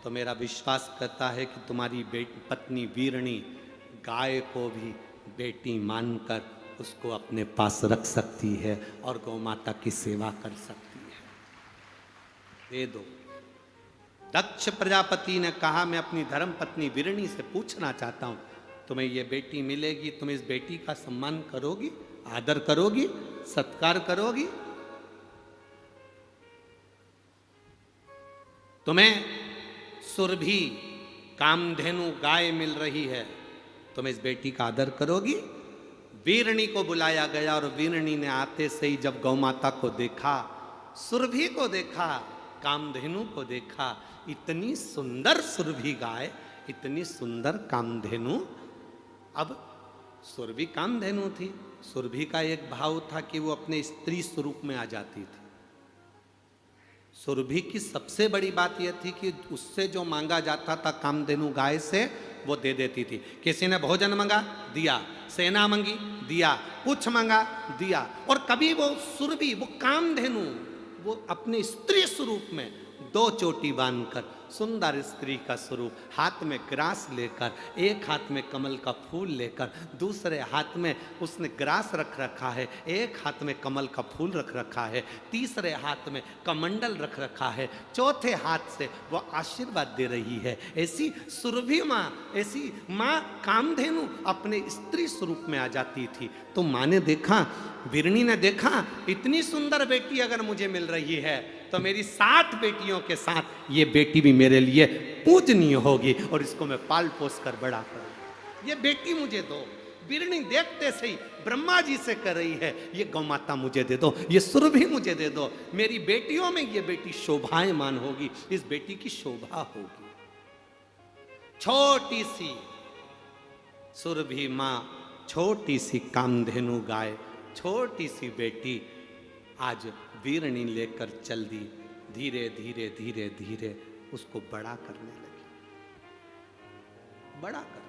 तो मेरा विश्वास करता है कि तुम्हारी पत्नी वीरणी गाय को भी बेटी मानकर उसको अपने पास रख सकती है और गौ माता की सेवा कर सकती है। दे दो। दक्ष प्रजापति ने कहा, मैं अपनी धर्म पत्नी वीरणी से पूछना चाहता हूं, तुम्हें ये बेटी मिलेगी, तुम इस बेटी का सम्मान करोगी, आदर करोगी, सत्कार करोगी? तुम्हें सुरभि कामधेनु गाय मिल रही है, तुम इस बेटी का आदर करोगी? वीरणी को बुलाया गया और वीरणी ने आते से ही जब गौ माता को देखा, सुरभि को देखा, कामधेनु को देखा, इतनी सुंदर सुरभि गाय, इतनी सुंदर कामधेनु। अब सुरभि कामधेनु थी, सुरभि का एक भाव था कि वो अपने स्त्री स्वरूप में आ जाती थी। सुरभि की सबसे बड़ी बात यह थी कि उससे जो मांगा जाता था कामधेनु गाय से, वो दे देती थी। किसी ने भोजन मांगा, दिया, सेना मांगी, दिया, कुछ मांगा, दिया। और कभी वो सुरभि, वो कामधेनु, वो अपने स्त्री स्वरूप में दो चोटी बांधकर, सुंदर स्त्री का स्वरूप, हाथ में ग्रास लेकर, एक हाथ में कमल का फूल लेकर, दूसरे हाथ में उसने ग्रास रख रखा है, एक हाथ में कमल का फूल रख रखा है, तीसरे हाथ में कमंडल रख रखा है, चौथे हाथ से वो आशीर्वाद दे रही है। ऐसी सुरभि माँ, ऐसी माँ कामधेनु अपने स्त्री स्वरूप में आ जाती थी। तो माँ ने देखा, वीरणी ने देखा, इतनी सुंदर बेटी अगर मुझे मिल रही है तो मेरी 60 बेटियों के साथ ये बेटी भी मेरे लिए पूजनीय होगी और इसको मैं पाल पोस कर बड़ा करूँ। ये बेटी मुझे दो। वीरणी देखते से ही ब्रह्मा जी से कर रही है, ये गौ माता मुझे दे दो, ये सुरभि मुझे दे दो, मेरी बेटियों में ये बेटी शोभायमान होगी, इस बेटी की शोभा होगी। छोटी सी सुरभि माँ, छोटी सी कामधेनु गाय, छोटी सी बेटी आज वीरणी लेकर चल दी। धीरे धीरे धीरे धीरे उसको बड़ा करने लगी, बड़ा कर,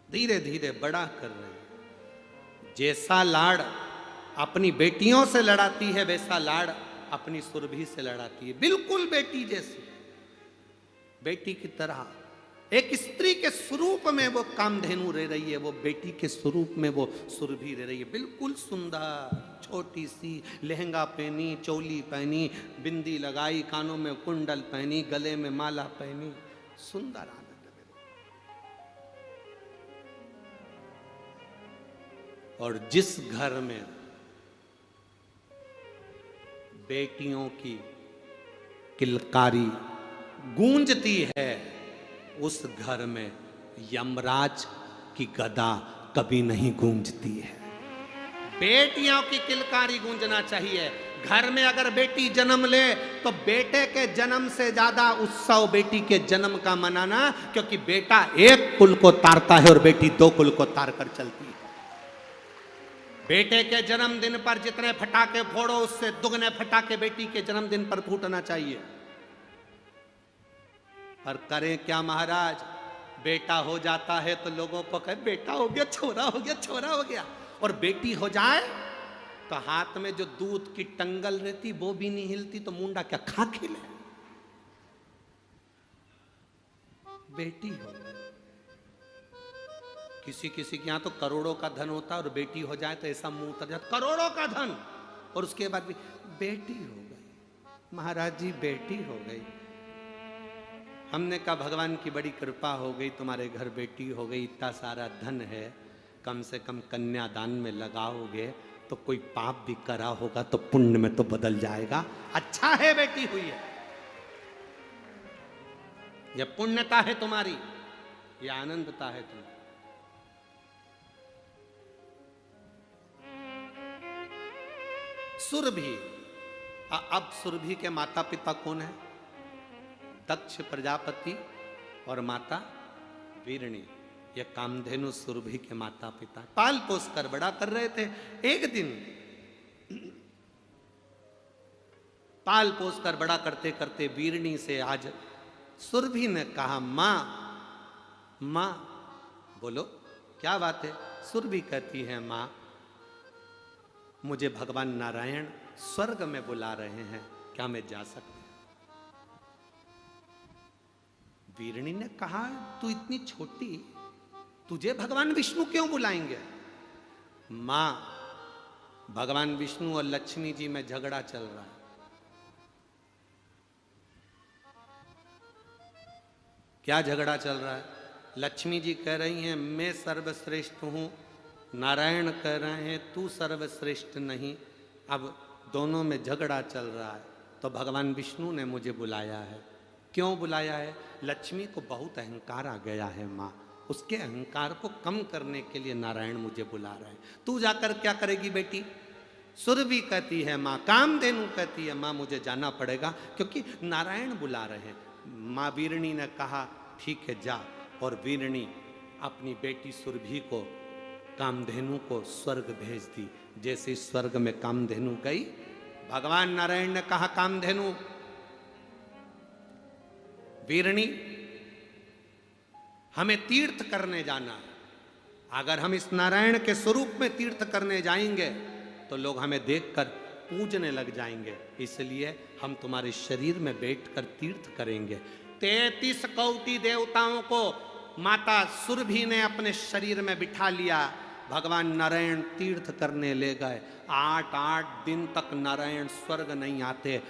धीरे धीरे बड़ा कर रही। जैसा लाड़ अपनी बेटियों से लड़ाती है, वैसा लाड़ अपनी सुरभि से लड़ाती है, बिल्कुल बेटी जैसी, बेटी की तरह। एक स्त्री के स्वरूप में वो कामधेनु रह रही है, वो बेटी के स्वरूप में वो सुरभि रह रही है। बिल्कुल सुंदर, छोटी सी, लहंगा पहनी, चोली पहनी, बिंदी लगाई, कानों में कुंडल पहनी, गले में माला पहनी, सुंदर आनंद में। और जिस घर में बेटियों की किलकारी गूंजती है, उस घर में यमराज की गदा कभी नहीं गूंजती है। बेटियों की किलकारी गूंजना चाहिए। घर में अगर बेटी जन्म ले तो बेटे के जन्म से ज्यादा उत्सव बेटी के जन्म का मनाना, क्योंकि बेटा एक कुल को तारता है और बेटी दो कुल को तार कर चलती है। बेटे के जन्मदिन पर जितने फटाके फोड़ो, उससे दुगने फटाके बेटी के जन्मदिन पर फूटना चाहिए। पर करें क्या महाराज, बेटा हो जाता है तो लोगों को कहे बेटा हो गया, छोरा हो गया, छोरा हो गया। और बेटी हो जाए तो हाथ में जो दूध की टंगल रहती वो भी नहीं हिलती, तो मुंडा क्या खा खिले। बेटी हो गई। किसी किसी के यहां तो करोड़ों का धन होता है और बेटी हो जाए तो ऐसा मुंह उतर जाता, करोड़ों का धन, और उसके बाद भी बेटी हो गई। महाराज जी बेटी हो गई। हमने कहा भगवान की बड़ी कृपा हो गई, तुम्हारे घर बेटी हो गई, इतना सारा धन है, कम से कम कन्यादान में लगाओगे तो कोई पाप भी करा होगा तो पुण्य में तो बदल जाएगा। अच्छा है बेटी हुई है, यह पुण्यता है तुम्हारी, यह आनंदता है तुम्हारी। सुरभि, अब सुरभि के माता पिता कौन है? दक्ष प्रजापति और माता वीरणी। ये कामधेनु सुरभि के माता पिता पाल पोस कर बड़ा कर रहे थे। एक दिन पाल पोस कर बड़ा करते करते वीरणी से आज सुरभि ने कहा, मां मां, बोलो क्या बात है? सुरभि कहती है, मां मुझे भगवान नारायण स्वर्ग में बुला रहे हैं, क्या मैं जा सकती? वीरणी ने कहा, तू इतनी छोटी, तुझे भगवान विष्णु क्यों बुलाएंगे? मां, भगवान विष्णु और लक्ष्मी जी में झगड़ा चल रहा है। क्या झगड़ा चल रहा है? लक्ष्मी जी कह रही हैं मैं सर्वश्रेष्ठ हूं, नारायण कह रहे हैं तू सर्वश्रेष्ठ नहीं। अब दोनों में झगड़ा चल रहा है। तो भगवान विष्णु ने मुझे बुलाया है। क्यों बुलाया है? लक्ष्मी को बहुत अहंकार आ गया है माँ, उसके अहंकार को कम करने के लिए नारायण मुझे बुला रहे हैं। तू जाकर क्या करेगी बेटी? सुरभि कहती है माँ, कामधेनु कहती है माँ, मुझे जाना पड़ेगा क्योंकि नारायण बुला रहे हैं। माँ वीरणी ने कहा ठीक है जा, और वीरणी अपनी बेटी सुरभि को, कामधेनु को स्वर्ग भेज दी। जैसे स्वर्ग में कामधेनु गई, भगवान नारायण ने कहा कामधेनु, वीरणी हमें तीर्थ करने जाना है। अगर हम इस नारायण के स्वरूप में तीर्थ करने जाएंगे तो लोग हमें देखकर पूजने लग जाएंगे, इसलिए हम तुम्हारे शरीर में बैठकर तीर्थ करेंगे। 33 कोटि देवताओं को माता सुरभि ने अपने शरीर में बिठा लिया। भगवान नारायण तीर्थ करने ले गए। 8 दिन तक नारायण स्वर्ग नहीं आते।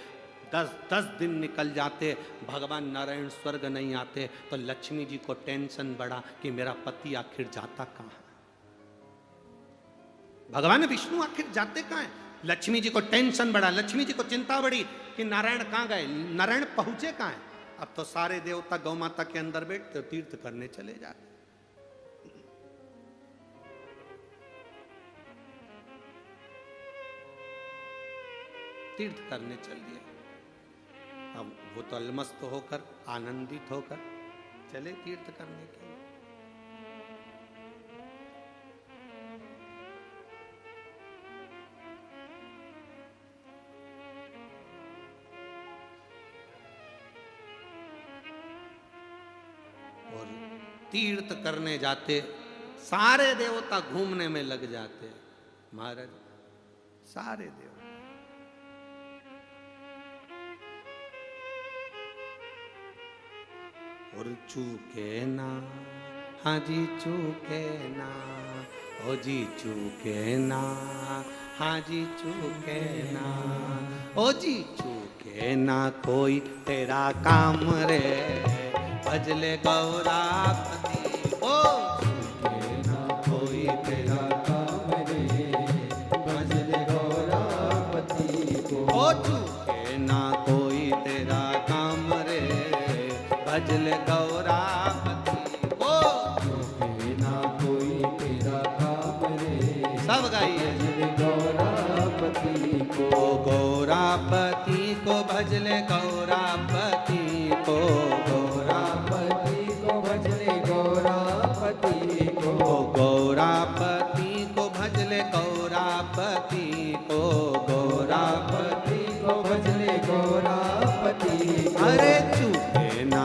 10 दिन निकल जाते, भगवान नारायण स्वर्ग नहीं आते। तो लक्ष्मी जी को टेंशन बढ़ा कि मेरा पति आखिर जाता कहाँ है, भगवान विष्णु आखिर जाते कहाँ हैं। लक्ष्मी जी को टेंशन बढ़ा, लक्ष्मी जी को चिंता बढ़ी कि नारायण कहाँ गए, नारायण पहुंचे कहाँ हैं। अब तो सारे देवता गौ माता के अंदर बैठते तीर्थ करने चले जाते। तीर्थ करने चल दिया। अब वो तो अलमस्त होकर, आनंदित होकर चले तीर्थ करने के लिए। और तीर्थ करने जाते, सारे देवता घूमने में लग जाते। महाराज, सारे देवता और चूके ना, हाँ जी चूके ना, ओ जी चूके ना, हाँ जी चूके ना, ओ जी चूके ना कोई तेरा काम रे, भजले गौरापति। ओ चूके ना कोई तेरा काम रे, भजले गौरापति को। ओ चूके ना कोई तेरा काम रे, भजले गौरापति को। चूके ना कोई तेरा काम रे, सब गाइए। भजले गौरापति को, गौरापति को भजले गौरापति को, गौरापति को भजले गौरापति को, गौरापति को भजले गौरापति को, गौरापति को भजले गौरापति। अरे चूके ना,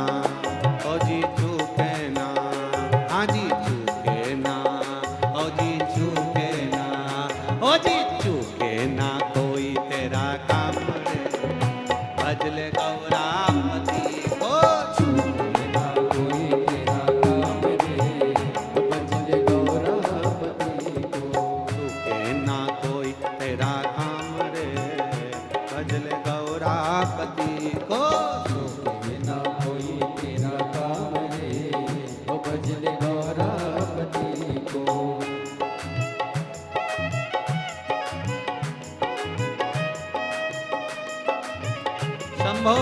ओ जी चूके ना, हाँ जी चूके ना, ओ जी चूके ना, ओ जी चूके ना कोई तेरा काम रे, भजले गौरापति को। चूके ना कोई तेरा काम रे, भजले गौरापति को। चूके ना कोई तेरा काम रे, भजले गौरापति को। चूके ना कोई तेरा काम रे, भजले गौरापति को। शंभो।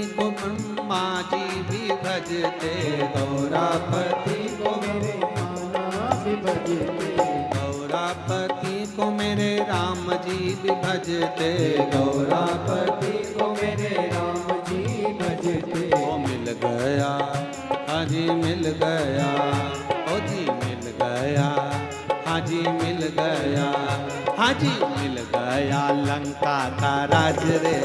को ब्रह्मा जी भी भजते, गौरापति को मेरे कान्हा भी भजते, गौरापति को मेरे राम जी भी भजते, गौरापति को मेरे राम जी भजते। ओ मिल गया, हाजी मिल गया, ओ जी मिल गया, हाजी मिल गया, हाजी मिल गया लंका का राज रे,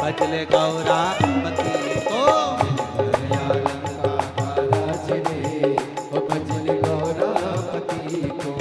भजले गौरापति को। मिल गया लंका का राज रे, ओ भजले गौरापति को।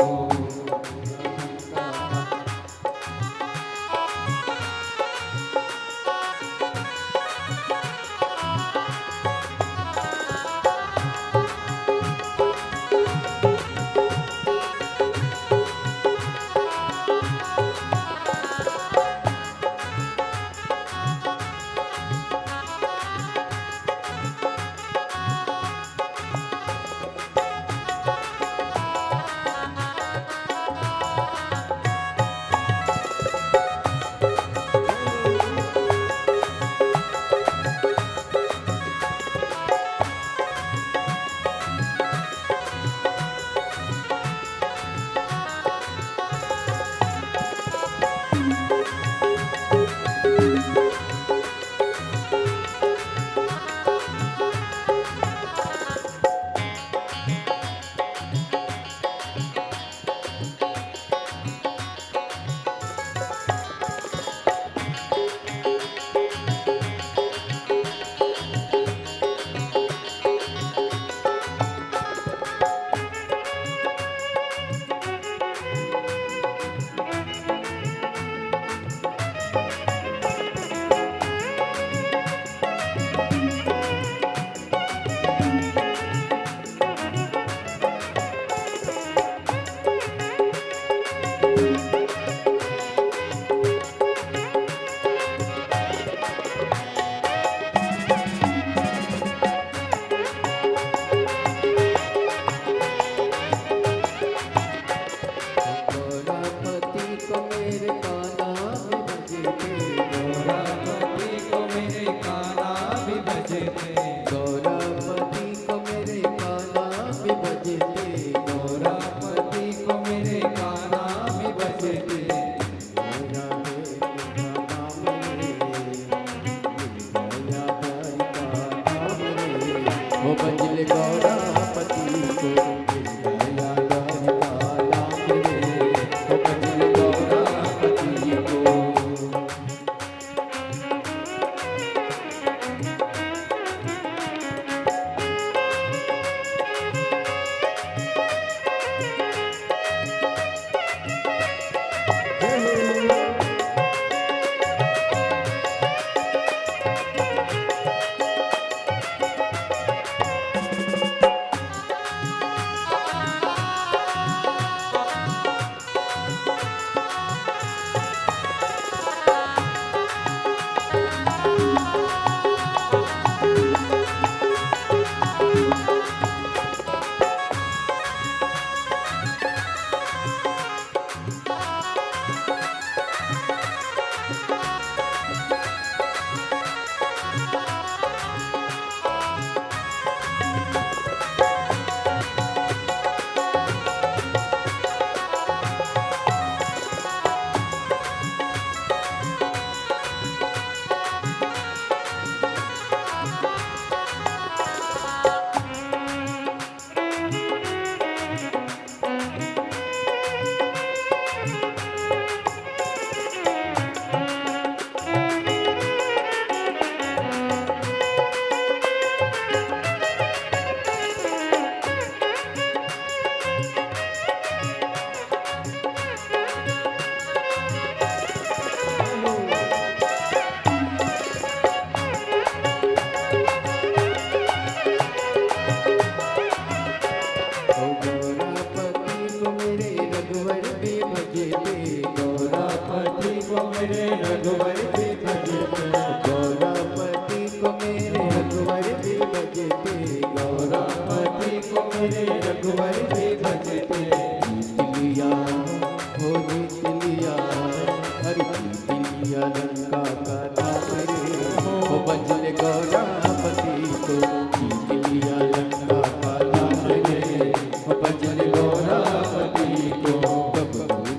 गौरापति को, जीत लिया लंका का लाल रे, भजन गौरापति को, कब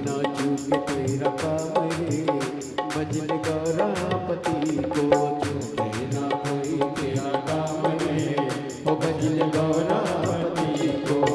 ना चूके तेरा काम रे, भजन गौरापति को, चूके ना कोई तेरा काम रे, भजन गौरापति को।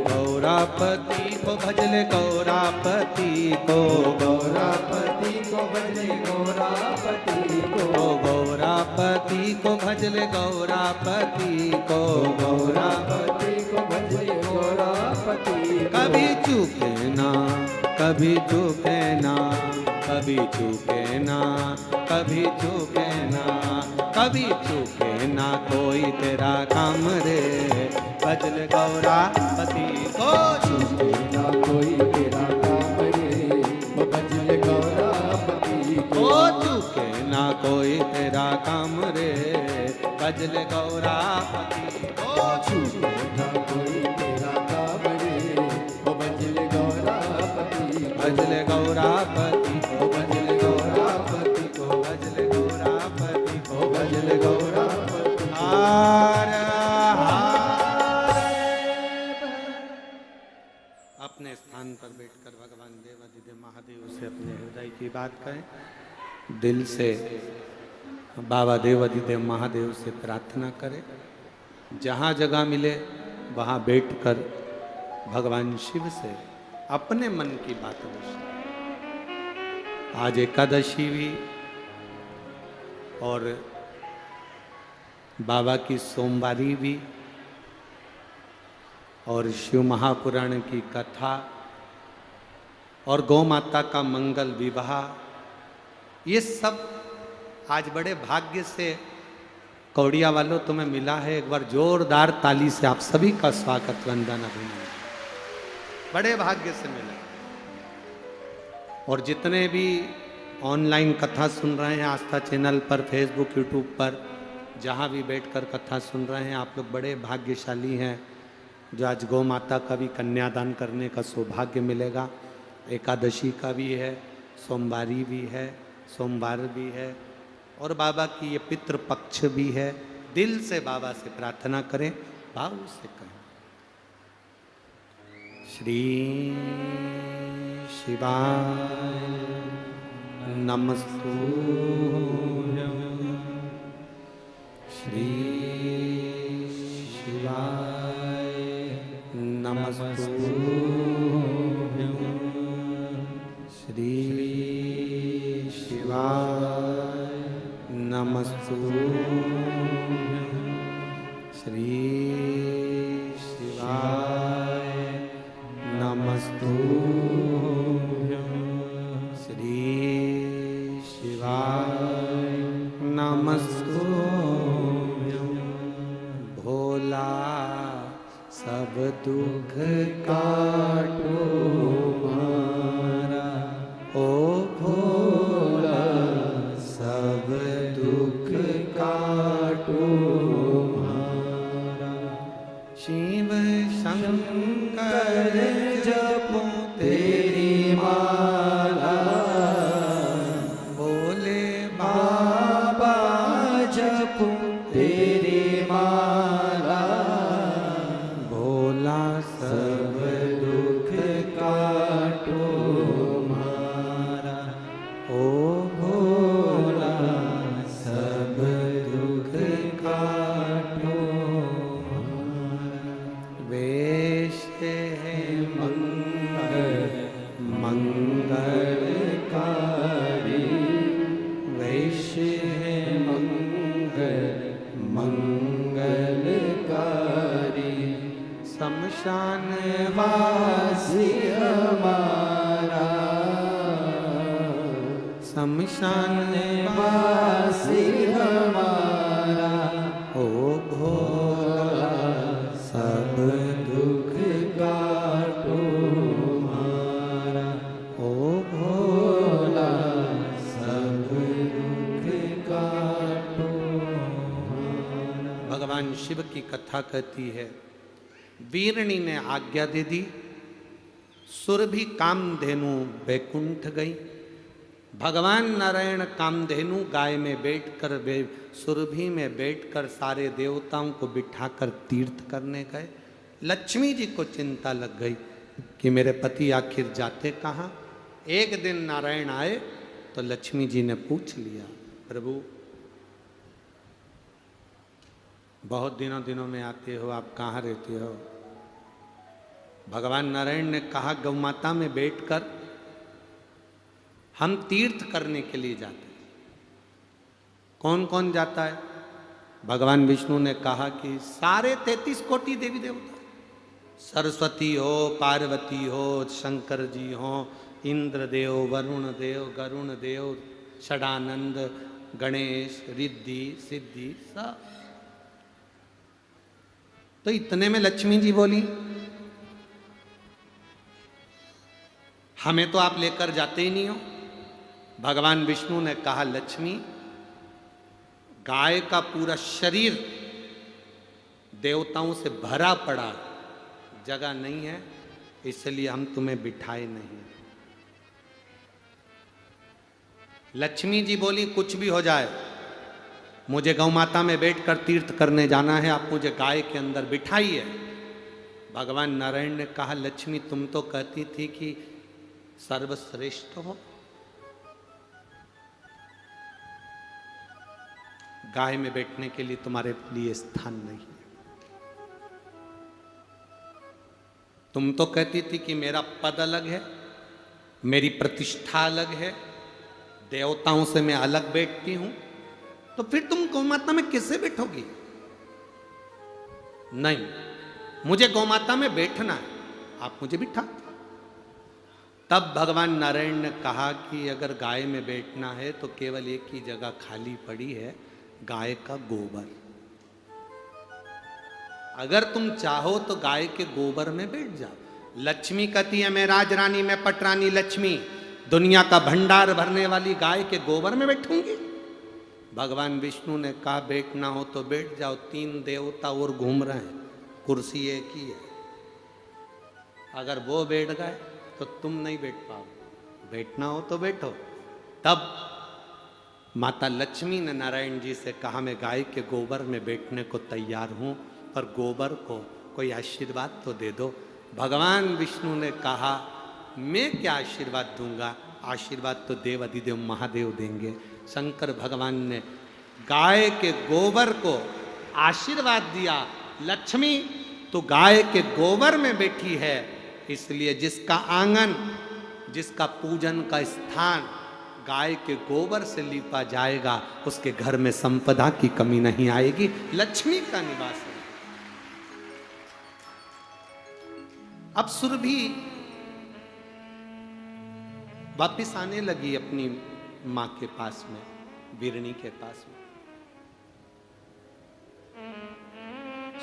गौरापति को भजले गौरापति को, गौरापति को भजले गौरापति को, गौरापति को भजले गौरापति को, गौरापति को भजले गौरापति को। कभी चूके ना, कभी चूके ना, कभी चूके ना, कभी चूके ना, कभी चूके ना कोई तेरा काम रे, भजल गौरापति को, चूके ना कोई तेरा काम रे, भजल गौरापति को, चूके ना कोई तेरा काम रे, भजल गौरापति को, चूके ना कोई तेरा काम रे, भजल गौरापति को, भजल गौरापति को, भजल गौरापति को, भजल गौरापति को, भजल गौरापति हार अपने स्थान पर बैठकर भगवान देवाधिदेव महादेव से अपने हृदय की बात करें, दिल से बाबा देवाधिदेव महादेव से प्रार्थना करें। जहाँ जगह मिले वहाँ बैठकर भगवान शिव से अपने मन की बात पूछें। आज एकादशी भी और बाबा की सोमवारी भी और शिव महापुराण की कथा और गौ माता का मंगल विवाह, ये सब आज बड़े भाग्य से कौड़िया वालों तुम्हें मिला है। एक बार जोरदार ताली से आप सभी का स्वागत वंदन अभिनंदन, बड़े भाग्य से मिला। और जितने भी ऑनलाइन कथा सुन रहे हैं आस्था चैनल पर, फेसबुक, यूट्यूब पर, जहाँ भी बैठकर कथा सुन रहे हैं, आप लोग बड़े भाग्यशाली हैं जो आज गौ माता का भी कन्यादान करने का सौभाग्य मिलेगा। एकादशी का भी है, सोमवारी भी है, सोमवार भी है, और बाबा की ये पितृ पक्ष भी है। दिल से बाबा से प्रार्थना करें, भाव से करें। श्री शिवाय नमस्तु, श्री शिवाय नमस्तु, श्री शिवाय नमस्तु, श्री शिवाय नमस्तु, श्री शिवाय नमस्तु। भोला सब दुख काटो मारा, ओ भोला सब दुख काटो मारा। शिव शंकर जपो तेरी माला, भोले बाबा जपो तेरी माला। भोला सब दुख काटो मारा, ओ भोला सब दुख काटो मारा। वेश है मंगलकारी, वेश है मंगलकारी। शमशान वासी हमारा, शमशान वासी हमारा। ओ भोला सब दुख काटो मारा, ओ भोला सब दुख काटो मारा। भगवान शिव की कथा कहती है, वीरणी ने आज्ञा दे दी, सुरभि कामधेनु बैकुंठ गई। भगवान नारायण कामधेनु गाय में बैठकर, सुरभि में बैठकर सारे देवताओं को बिठाकर तीर्थ करने गए। लक्ष्मी जी को चिंता लग गई कि मेरे पति आखिर जाते कहाँ। एक दिन नारायण आए तो लक्ष्मी जी ने पूछ लिया, प्रभु बहुत दिनों में आते हो, आप कहाँ रहते हो? भगवान नारायण ने कहा, गौ माता में बैठकर हम तीर्थ करने के लिए जाते हैं। कौन कौन जाता है? भगवान विष्णु ने कहा कि सारे 33 कोटि देवी देवता, सरस्वती हो, पार्वती हो, शंकर जी हो, इंद्र देव, वरुण देव, गरुण देव, षडानंद, गणेश, रिद्धि, सिद्धि, सब। तो इतने में लक्ष्मी जी बोली, हमें तो आप लेकर जाते ही नहीं हो। भगवान विष्णु ने कहा, लक्ष्मी गाय का पूरा शरीर देवताओं से भरा पड़ा, जगह नहीं है, इसलिए हम तुम्हें बिठाए नहीं। लक्ष्मी जी बोली, कुछ भी हो जाए, मुझे गौ माता में बैठकर तीर्थ करने जाना है, आप मुझे गाय के अंदर बिठाइए। भगवान नारायण ने कहा, लक्ष्मी तुम तो कहती थी कि सर्वश्रेष्ठ हो, गाय में बैठने के लिए तुम्हारे लिए स्थान नहीं है। तुम तो कहती थी कि मेरा पद अलग है, मेरी प्रतिष्ठा अलग है, देवताओं से मैं अलग बैठती हूं, तो फिर तुम गौमाता में कैसे बैठोगी? नहीं, मुझे गौमाता में बैठना है, आप मुझे बिठा। तब भगवान नारायण ने कहा कि अगर गाय में बैठना है तो केवल एक ही जगह खाली पड़ी है, गाय का गोबर। अगर तुम चाहो तो गाय के गोबर में बैठ जाओ। लक्ष्मी कहती है, मैं राजरानी, मैं पटरानी लक्ष्मी, दुनिया का भंडार भरने वाली गाय के गोबर में बैठूंगी? भगवान विष्णु ने कहा बैठना हो तो बैठ जाओ, 3 देवता और घूम रहे हैं, कुर्सी एक ही है। अगर वो बैठ गए तो तुम नहीं बैठ पाओ, बैठना हो तो बैठो। तब माता लक्ष्मी ने नारायण जी से कहा मैं गाय के गोबर में बैठने को तैयार हूं, पर गोबर को कोई आशीर्वाद तो दे दो। भगवान विष्णु ने कहा मैं क्या आशीर्वाद दूंगा, आशीर्वाद तो देव अधिदेव महादेव देंगे। शंकर भगवान ने गाय के गोबर को आशीर्वाद दिया। लक्ष्मी तो गाय के गोबर में बैठी है, इसलिए जिसका आंगन, जिसका पूजन का स्थान गाय के गोबर से लीपा जाएगा, उसके घर में संपदा की कमी नहीं आएगी, लक्ष्मी का निवास है। अब सुरभि वापिस आने लगी अपनी मां के पास में, वीरणी के पास में।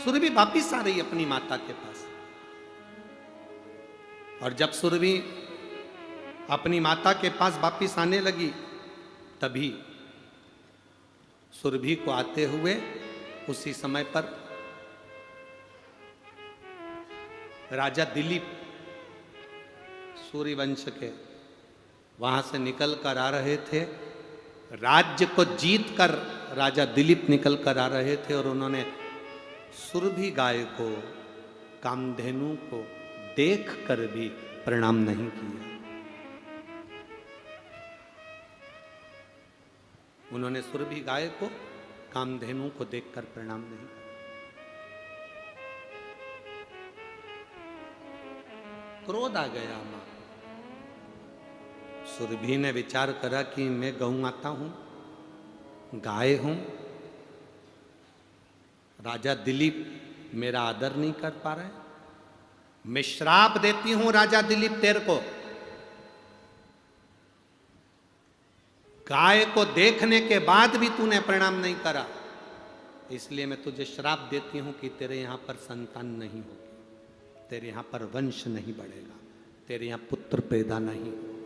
सुरभि वापिस आ रही अपनी माता के पास, और जब सुरभि अपनी माता के पास वापिस आने लगी, तभी सुरभि को आते हुए उसी समय पर राजा दिलीप सूर्यवंश के वहां से निकल कर आ रहे थे। राज्य को जीत कर राजा दिलीप निकल कर आ रहे थे, और उन्होंने सुरभि गाय को, कामधेनु को देख कर भी प्रणाम नहीं किया। उन्होंने सुरभि गाय को, कामधेनु को देखकर प्रणाम नहीं किया। क्रोध आ गया मां। सुरभि ने विचार करा कि मैं गौ माता हूं, गाय हूं, राजा दिलीप मेरा आदर नहीं कर पा रहे, मैं श्राप देती हूं राजा दिलीप तेरे को, गाय को देखने के बाद भी तूने प्रणाम नहीं करा, इसलिए मैं तुझे श्राप देती हूं कि तेरे यहां पर संतान नहीं होगी, तेरे यहां पर वंश नहीं बढ़ेगा, तेरे यहां पुत्र पैदा नहीं होगा।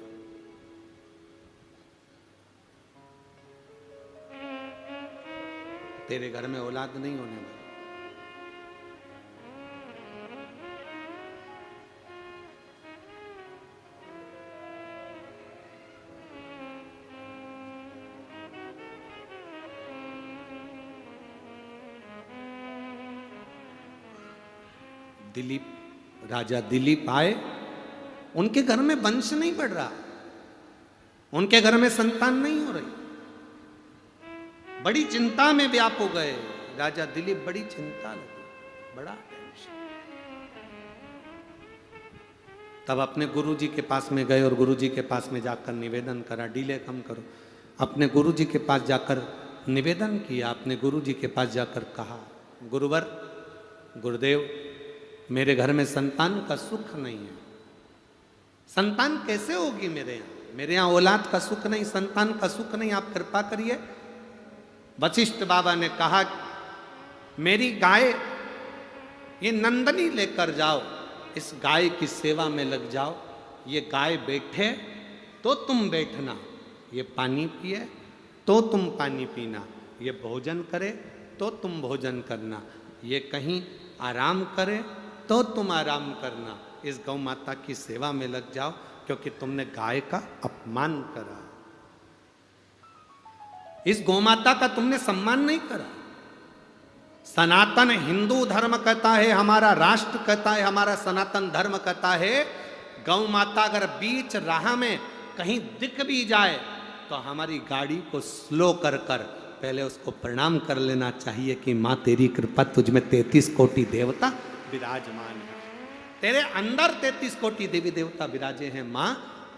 तेरे घर में औलाद नहीं होने वाली। दिलीप, राजा दिलीप आए, उनके घर में वंश नहीं बढ़ रहा, उनके घर में संतान नहीं हो रही, बड़ी चिंता में व्याप हो गए। राजा दिलीप बड़ी चिंता लगी, बड़ा टेंशन। तब अपने गुरुजी के पास में गए और गुरुजी के पास में जाकर निवेदन करा, डिले कम करो। अपने गुरुजी के पास जाकर निवेदन किया, अपने गुरुजी के पास जाकर कहा, गुरुवर, गुरुदेव, मेरे घर में संतान का सुख नहीं है, संतान कैसे होगी मेरे यहाँ औलाद का सुख नहीं, संतान का सुख नहीं, आप कृपा करिए। वशिष्ठ बाबा ने कहा, मेरी गाय ये नंदनी लेकर जाओ, इस गाय की सेवा में लग जाओ, ये गाय बैठे तो तुम बैठना, ये पानी पिए तो तुम पानी पीना, ये भोजन करे तो तुम भोजन करना, ये कहीं आराम करे तो तुम आराम करना, इस गौ माता की सेवा में लग जाओ, क्योंकि तुमने गाय का अपमान करा, इस गौ माता का तुमने सम्मान नहीं करा। सनातन हिंदू धर्म कहता है, हमारा राष्ट्र कहता है, हमारा सनातन धर्म कहता है, गौ माता अगर बीच राह में कहीं दिख भी जाए तो हमारी गाड़ी को स्लो कर कर पहले उसको प्रणाम कर लेना चाहिए कि माँ तेरी कृपा, तुझ में 33 कोटि देवता विराजमान है, तेरे अंदर 33 कोटि देवी देवता विराजे हैं, माँ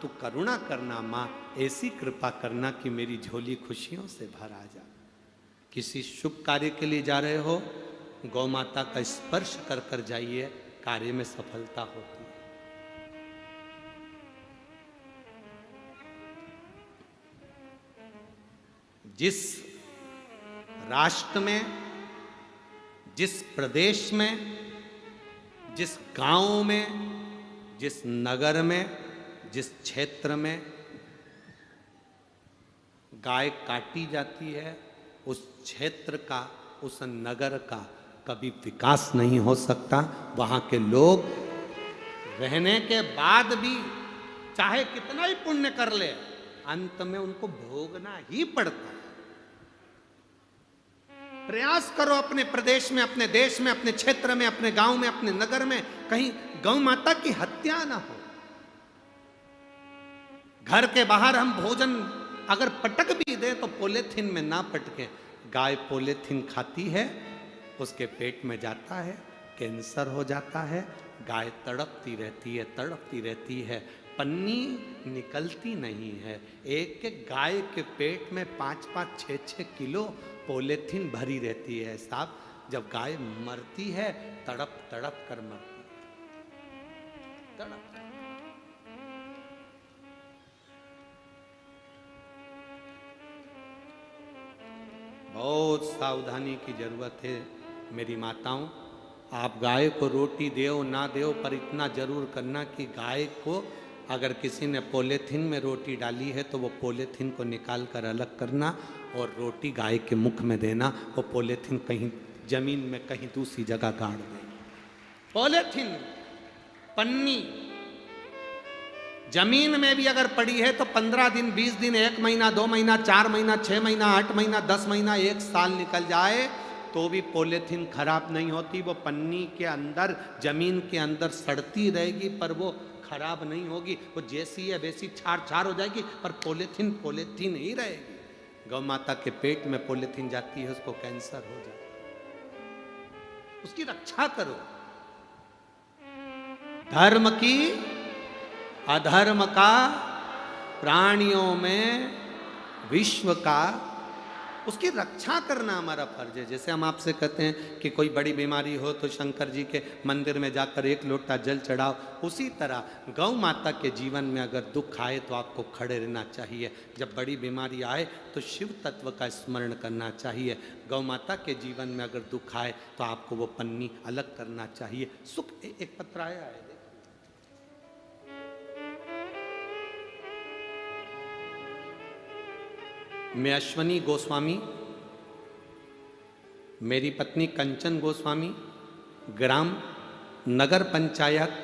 तू करुणा करना, माँ ऐसी कृपा करना कि मेरी झोली खुशियों से भर आ जा। किसी शुभ कार्य के लिए जा रहे हो, गौ माता का स्पर्श कर कर जाइए, कार्य में सफलता होती है। जिस राष्ट्र में, जिस प्रदेश में, जिस गांव में, जिस नगर में, जिस क्षेत्र में गाय काटी जाती है, उस क्षेत्र का, उस नगर का कभी विकास नहीं हो सकता। वहां के लोग रहने के बाद भी चाहे कितना ही पुण्य कर ले, अंत में उनको भोगना ही पड़ता है। प्रयास करो अपने प्रदेश में, अपने देश में, अपने क्षेत्र में, अपने गांव में, अपने नगर में कहीं गौ माता की हत्या ना हो। घर के बाहर हम भोजन अगर पटक भी दे तो पॉलीथीन में ना पटके। गाय पॉलीथीन खाती है, उसके पेट में जाता है, कैंसर हो जाता है। गाय तड़पती रहती है, तड़पती रहती है, पन्नी निकलती नहीं है। एक एक गाय के पेट में 5-5, 6-6 किलो पॉलीथीन भरी रहती है साहब। जब गाय मरती है तड़प तड़प कर मरती है, तड़प। बहुत सावधानी की जरूरत है मेरी माताओं। आप गाय को रोटी दो ना दो, पर इतना जरूर करना कि गाय को अगर किसी ने पॉलीथीन में रोटी डाली है तो वो पॉलीथीन को निकाल कर अलग करना और रोटी गाय के मुख में देना। वो पॉलीथीन कहीं जमीन में कहीं दूसरी जगह गाड़ देगी। पॉलीथीन, पन्नी जमीन में भी अगर पड़ी है तो 15 दिन, 20 दिन, 1 महीना, 2 महीना, 4 महीना, 6 महीना, 8 महीना, 10 महीना, 1 साल निकल जाए तो भी पॉलीथीन खराब नहीं होती। वो पन्नी के अंदर, जमीन के अंदर सड़ती रहेगी पर वो खराब नहीं होगी। वो जैसी है वैसी छार छार हो जाएगी, पर पॉलीथीन पॉलीथीन ही रहेगी। गौ माता के पेट में पॉलीथीन जाती है, उसको कैंसर हो जाता है। उसकी रक्षा करो। धर्म की, अधर्म का, प्राणियों में, विश्व का, उसकी रक्षा करना हमारा फर्ज है। जैसे हम आपसे कहते हैं कि कोई बड़ी बीमारी हो तो शंकर जी के मंदिर में जाकर 1 लोटा जल चढ़ाओ, उसी तरह गौ माता के जीवन में अगर दुख आए तो आपको खड़े रहना चाहिए। जब बड़ी बीमारी आए तो शिव तत्व का स्मरण करना चाहिए। गौ माता के जीवन में अगर दुख आए तो आपको वो पन्नी अलग करना चाहिए। सुख एक पत्र आया है, मैं अश्वनी गोस्वामी, मेरी पत्नी कंचन गोस्वामी, ग्राम नगर पंचायत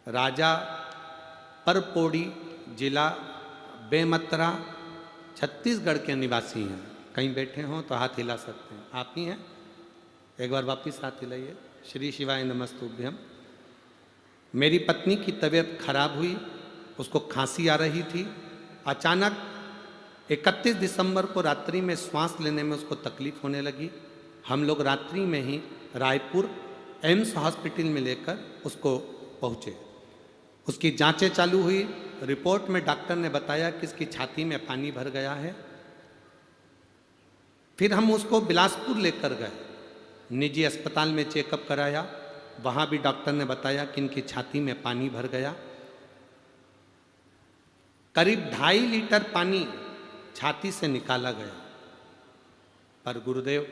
राजा परपोड़ी, जिला बेमतरा, छत्तीसगढ़ के निवासी हैं। कहीं बैठे हों तो हाथ हिला सकते हैं। आप ही हैं? एक बार वापिस हाथ हिलाइए। श्री शिवाय नमस्तुभ्यम। मेरी पत्नी की तबीयत खराब हुई, उसको खांसी आ रही थी। अचानक 31 दिसंबर को रात्रि में श्वास लेने में उसको तकलीफ होने लगी। हम लोग रात्रि में ही रायपुर एम्स हॉस्पिटल में लेकर उसको पहुँचे। उसकी जांचें चालू हुई। रिपोर्ट में डॉक्टर ने बताया कि इसकी छाती में पानी भर गया है। फिर हम उसको बिलासपुर लेकर गए, निजी अस्पताल में चेकअप कराया। वहाँ भी डॉक्टर ने बताया कि इनकी छाती में पानी भर गया। करीब 2.5 लीटर पानी छाती से निकाला गया। पर गुरुदेव,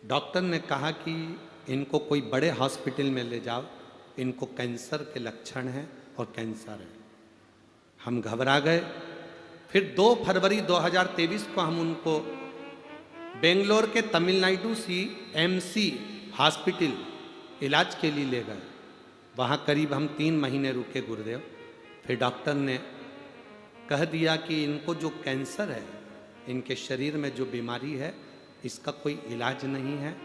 डॉक्टर ने कहा कि इनको कोई बड़े हॉस्पिटल में ले जाओ, इनको कैंसर के लक्षण हैं और कैंसर है। हम घबरा गए। फिर 2 फरवरी 2023 को हम उनको बेंगलोर के तमिलनाडु CMC हॉस्पिटल इलाज के लिए ले गए। वहाँ करीब हम 3 महीने रुके गुरुदेव। फिर डॉक्टर ने कह दिया कि इनको जो कैंसर है, इनके शरीर में जो बीमारी है, इसका कोई इलाज नहीं है,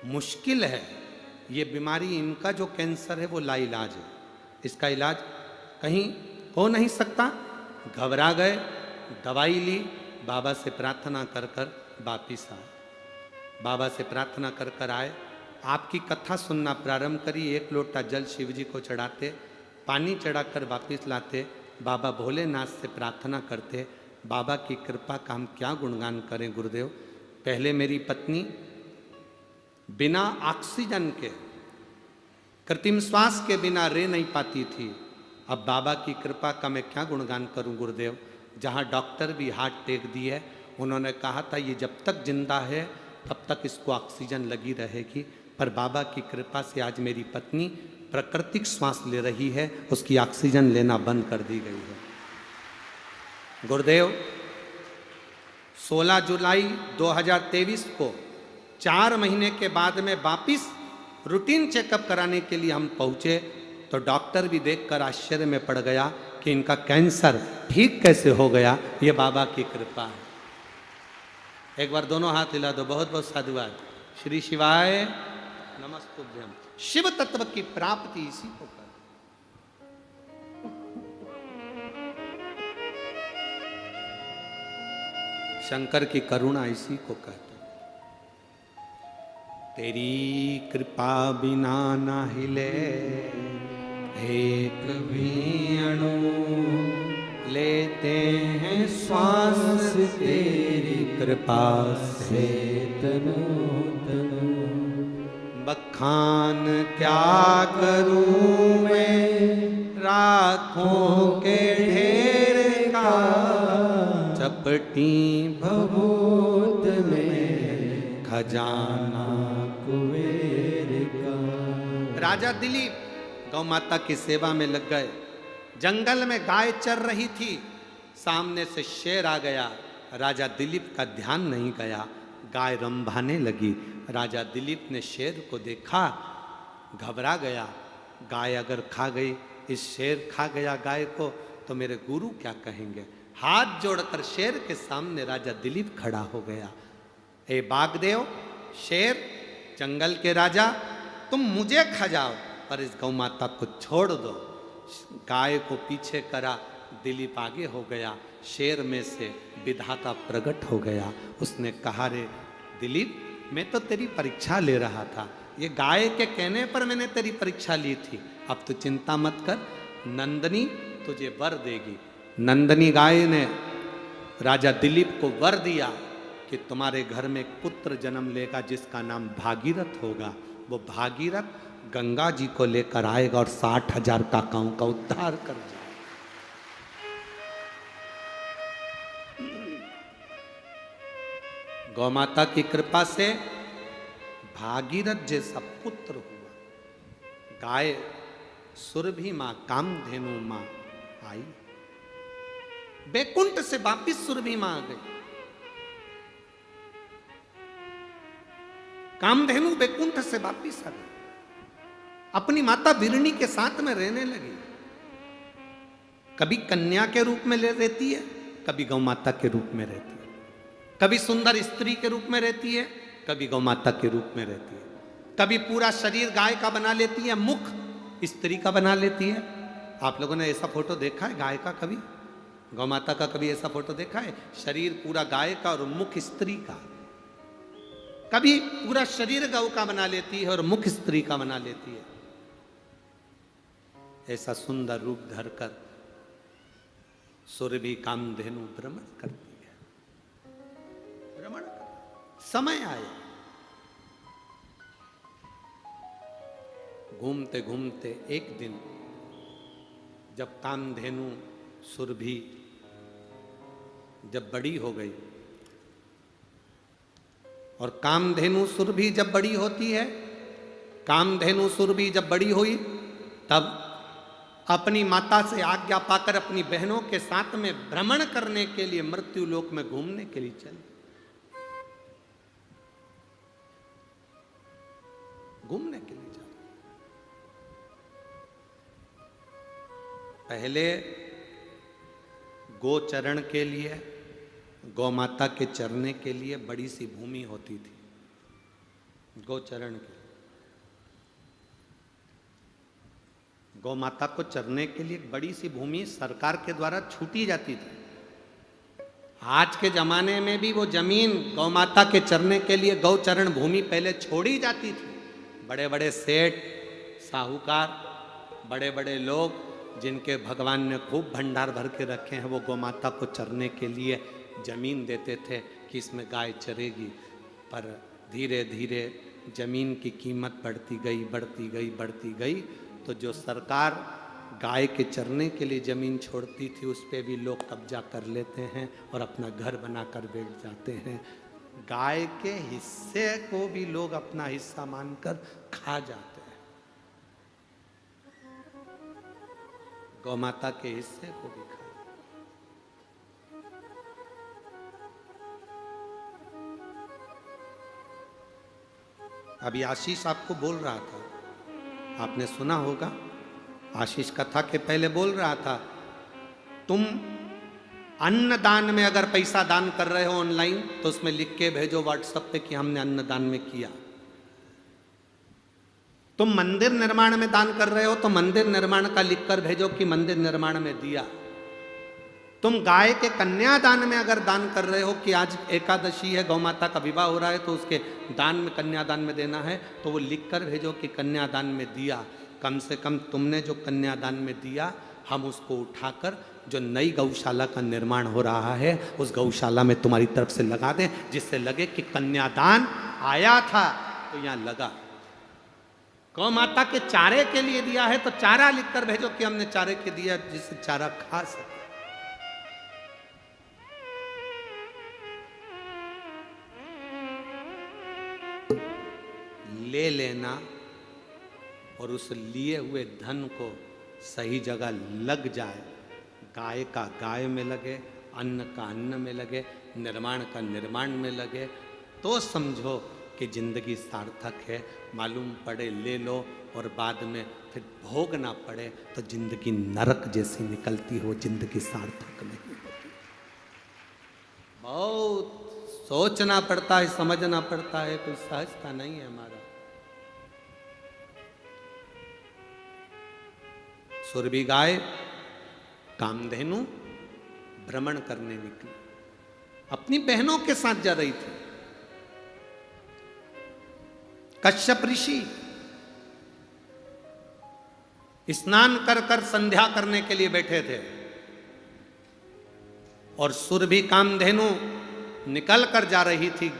मुश्किल है। ये बीमारी, इनका जो कैंसर है वो लाइलाज है, इसका इलाज कहीं हो नहीं सकता। घबरा गए, दवाई ली, बाबा से प्रार्थना कर कर वापिस आए। बाबा से प्रार्थना कर कर आए, आपकी कथा सुनना प्रारंभ करी। 1 लोटा जल शिव जी को चढ़ाते, पानी चढ़ाकर वापिस लाते, बाबा भोलेनाथ से प्रार्थना करते। बाबा की कृपा का हम क्या गुणगान करें गुरुदेव। पहले मेरी पत्नी बिना ऑक्सीजन के, कृत्रिम श्वास के बिना रह नहीं पाती थी। अब बाबा की कृपा का मैं क्या गुणगान करूं गुरुदेव। जहां डॉक्टर भी हाथ टेक दिए, उन्होंने कहा था ये जब तक जिंदा है तब तक इसको ऑक्सीजन लगी रहेगी। पर बाबा की कृपा से आज मेरी पत्नी प्राकृतिक श्वास ले रही है, उसकी ऑक्सीजन लेना बंद कर दी गई है। गुरुदेव 16 जुलाई 2023 को 4 महीने के बाद में वापिस रूटीन चेकअप कराने के लिए हम पहुंचे तो डॉक्टर भी देखकर आश्चर्य में पड़ गया कि इनका कैंसर ठीक कैसे हो गया। ये बाबा की कृपा है। एक बार दोनों हाथ हिला दो। बहुत बहुत साधुवाद। श्री शिवाय नमस्तुभ्यम। शिव तत्व की प्राप्ति इसी को कर। शंकर की करुणा इसी को कहते। तेरी कृपा बिना ना हिले एक भी अणु, लेते हैं श्वास तेरी कृपा से तनु तनु। बखान क्या करूं मैं राखों के ढेर का, चपटी भभूत में खजाना कुबेर का। राजा दिलीप गौ माता की सेवा में लग गए। जंगल में गाय चर रही थी, सामने से शेर आ गया। राजा दिलीप का ध्यान नहीं गया, गाय रंभाने लगी। राजा दिलीप ने शेर को देखा, घबरा गया। गाय अगर खा गई, इस शेर खा गया गाय को, तो मेरे गुरु क्या कहेंगे। हाथ जोड़कर शेर के सामने राजा दिलीप खड़ा हो गया। ए बागदेव, शेर जंगल के राजा, तुम मुझे खा जाओ पर इस गौ माता को छोड़ दो। गाय को पीछे करा, दिलीप आगे हो गया। शेर में से विधाता प्रकट हो गया। उसने कहा, रे दिलीप, मैं तो तेरी परीक्षा ले रहा था। ये गाय के कहने पर मैंने तेरी परीक्षा ली थी। अब तो चिंता मत कर, नंदनी तुझे वर देगी। नंदनी गाय ने राजा दिलीप को वर दिया कि तुम्हारे घर में एक पुत्र जन्म लेगा जिसका नाम भागीरथ होगा। वो भागीरथ गंगा जी को लेकर आएगा और 60,000 काकाओं का उद्धार कर जाएगा। गौ माता की कृपा से भागीरथ जैसा पुत्र हुआ। गाय सुरभि मां, कामधेनु मां आई। बैकुंठ से वापिस सुरभि मां आ गई। कामधेनु बैकुंठ से वापिस आ गई, अपनी माता बिरणी के साथ में रहने लगी। कभी कन्या के रूप में रहती है, कभी गौ माता के रूप में रहती है, कभी सुंदर स्त्री के रूप में रहती है, कभी गौ माता के रूप में रहती है, कभी पूरा शरीर गाय का बना लेती है, मुख स्त्री का बना लेती है। आप लोगों ने ऐसा फोटो देखा है गाय का? कभी गौ माता का कभी ऐसा फोटो देखा है? शरीर पूरा गाय का और मुख स्त्री का। कभी पूरा शरीर गौ का बना लेती है और मुख स्त्री का बना लेती है। ऐसा सुंदर रूप धरकर सुरभि कामधेनु भ्रमण करती है। भ्रमण कर समय आया, घूमते घूमते एक दिन जब कामधेनु सुरभि जब बड़ी हो गई, और कामधेनु सुरभि जब बड़ी होती है, कामधेनु सुरभि जब बड़ी हुई तब अपनी माता से आज्ञा पाकर अपनी बहनों के साथ में भ्रमण करने के लिए मृत्यु लोक में घूमने के लिए चली। घूमने के लिए चली। पहले गोचरण के लिए, गौ माता के चरने के लिए बड़ी सी भूमि होती थी। गोचरण के गौ माता को चरने के लिए एक बड़ी सी भूमि सरकार के द्वारा छूटी जाती थी। आज के जमाने में भी वो जमीन गौ माता के चरने के लिए गौचरण भूमि पहले छोड़ी जाती थी। बड़े बड़े सेठ, साहूकार, बड़े बड़े लोग जिनके भगवान ने खूब भंडार भर के रखे हैं, वो गौ माता को चरने के लिए जमीन देते थे कि इसमें गाय चरेगी। पर धीरे धीरे जमीन की कीमत बढ़ती गई, बढ़ती गई, बढ़ती गई, तो जो सरकार गाय के चरने के लिए जमीन छोड़ती थी उस पे भी लोग कब्जा कर लेते हैं और अपना घर बनाकर बैठ जाते हैं। गाय के हिस्से को भी लोग अपना हिस्सा मानकर खा जाते हैं। गौ माता के हिस्से को भी खा। अभी आशीष आपको बोल रहा था, आपने सुना होगा, आशीष कथा के पहले बोल रहा था, तुम अन्नदान में अगर पैसा दान कर रहे हो ऑनलाइन तो उसमें लिख के भेजो व्हाट्सएप पे कि हमने अन्नदान में किया। तुम मंदिर निर्माण में दान कर रहे हो तो मंदिर निर्माण का लिखकर भेजो कि मंदिर निर्माण में दिया। तुम गाय के कन्यादान में अगर दान कर रहे हो कि आज एकादशी है, गौ माता का विवाह हो रहा है तो उसके दान में कन्यादान में देना है, तो वो लिखकर भेजो कि कन्यादान में दिया। कम से कम तुमने जो कन्यादान में दिया, हम उसको उठाकर जो नई गौशाला का निर्माण हो रहा है उस गौशाला में तुम्हारी तरफ से लगा दें, जिससे लगे कि कन्यादान आया था तो यहाँ लगा। गौ माता के चारे के लिए दिया है तो चारा लिखकर भेजो कि हमने चारे के दिया, जिससे चारा खा सके। ले लेना और उस लिए हुए धन को सही जगह लग जाए, गाय का गाय में लगे, अन्न का अन्न में लगे, निर्माण का निर्माण में लगे, तो समझो कि जिंदगी सार्थक है। मालूम पड़े ले लो और बाद में फिर भोगना पड़े तो जिंदगी नरक जैसी निकलती हो, जिंदगी सार्थक नहीं होती। बहुत सोचना पड़ता है, समझना पड़ता है, कोई सहजता नहीं है हमारा। सुरभि गाय कामधेनु भ्रमण करने निकली, अपनी बहनों के साथ जा रही थी। कश्यप ऋषि स्नान कर कर संध्या करने के लिए बैठे थे और सुरभि कामधेनु निकल कर जा रही थी।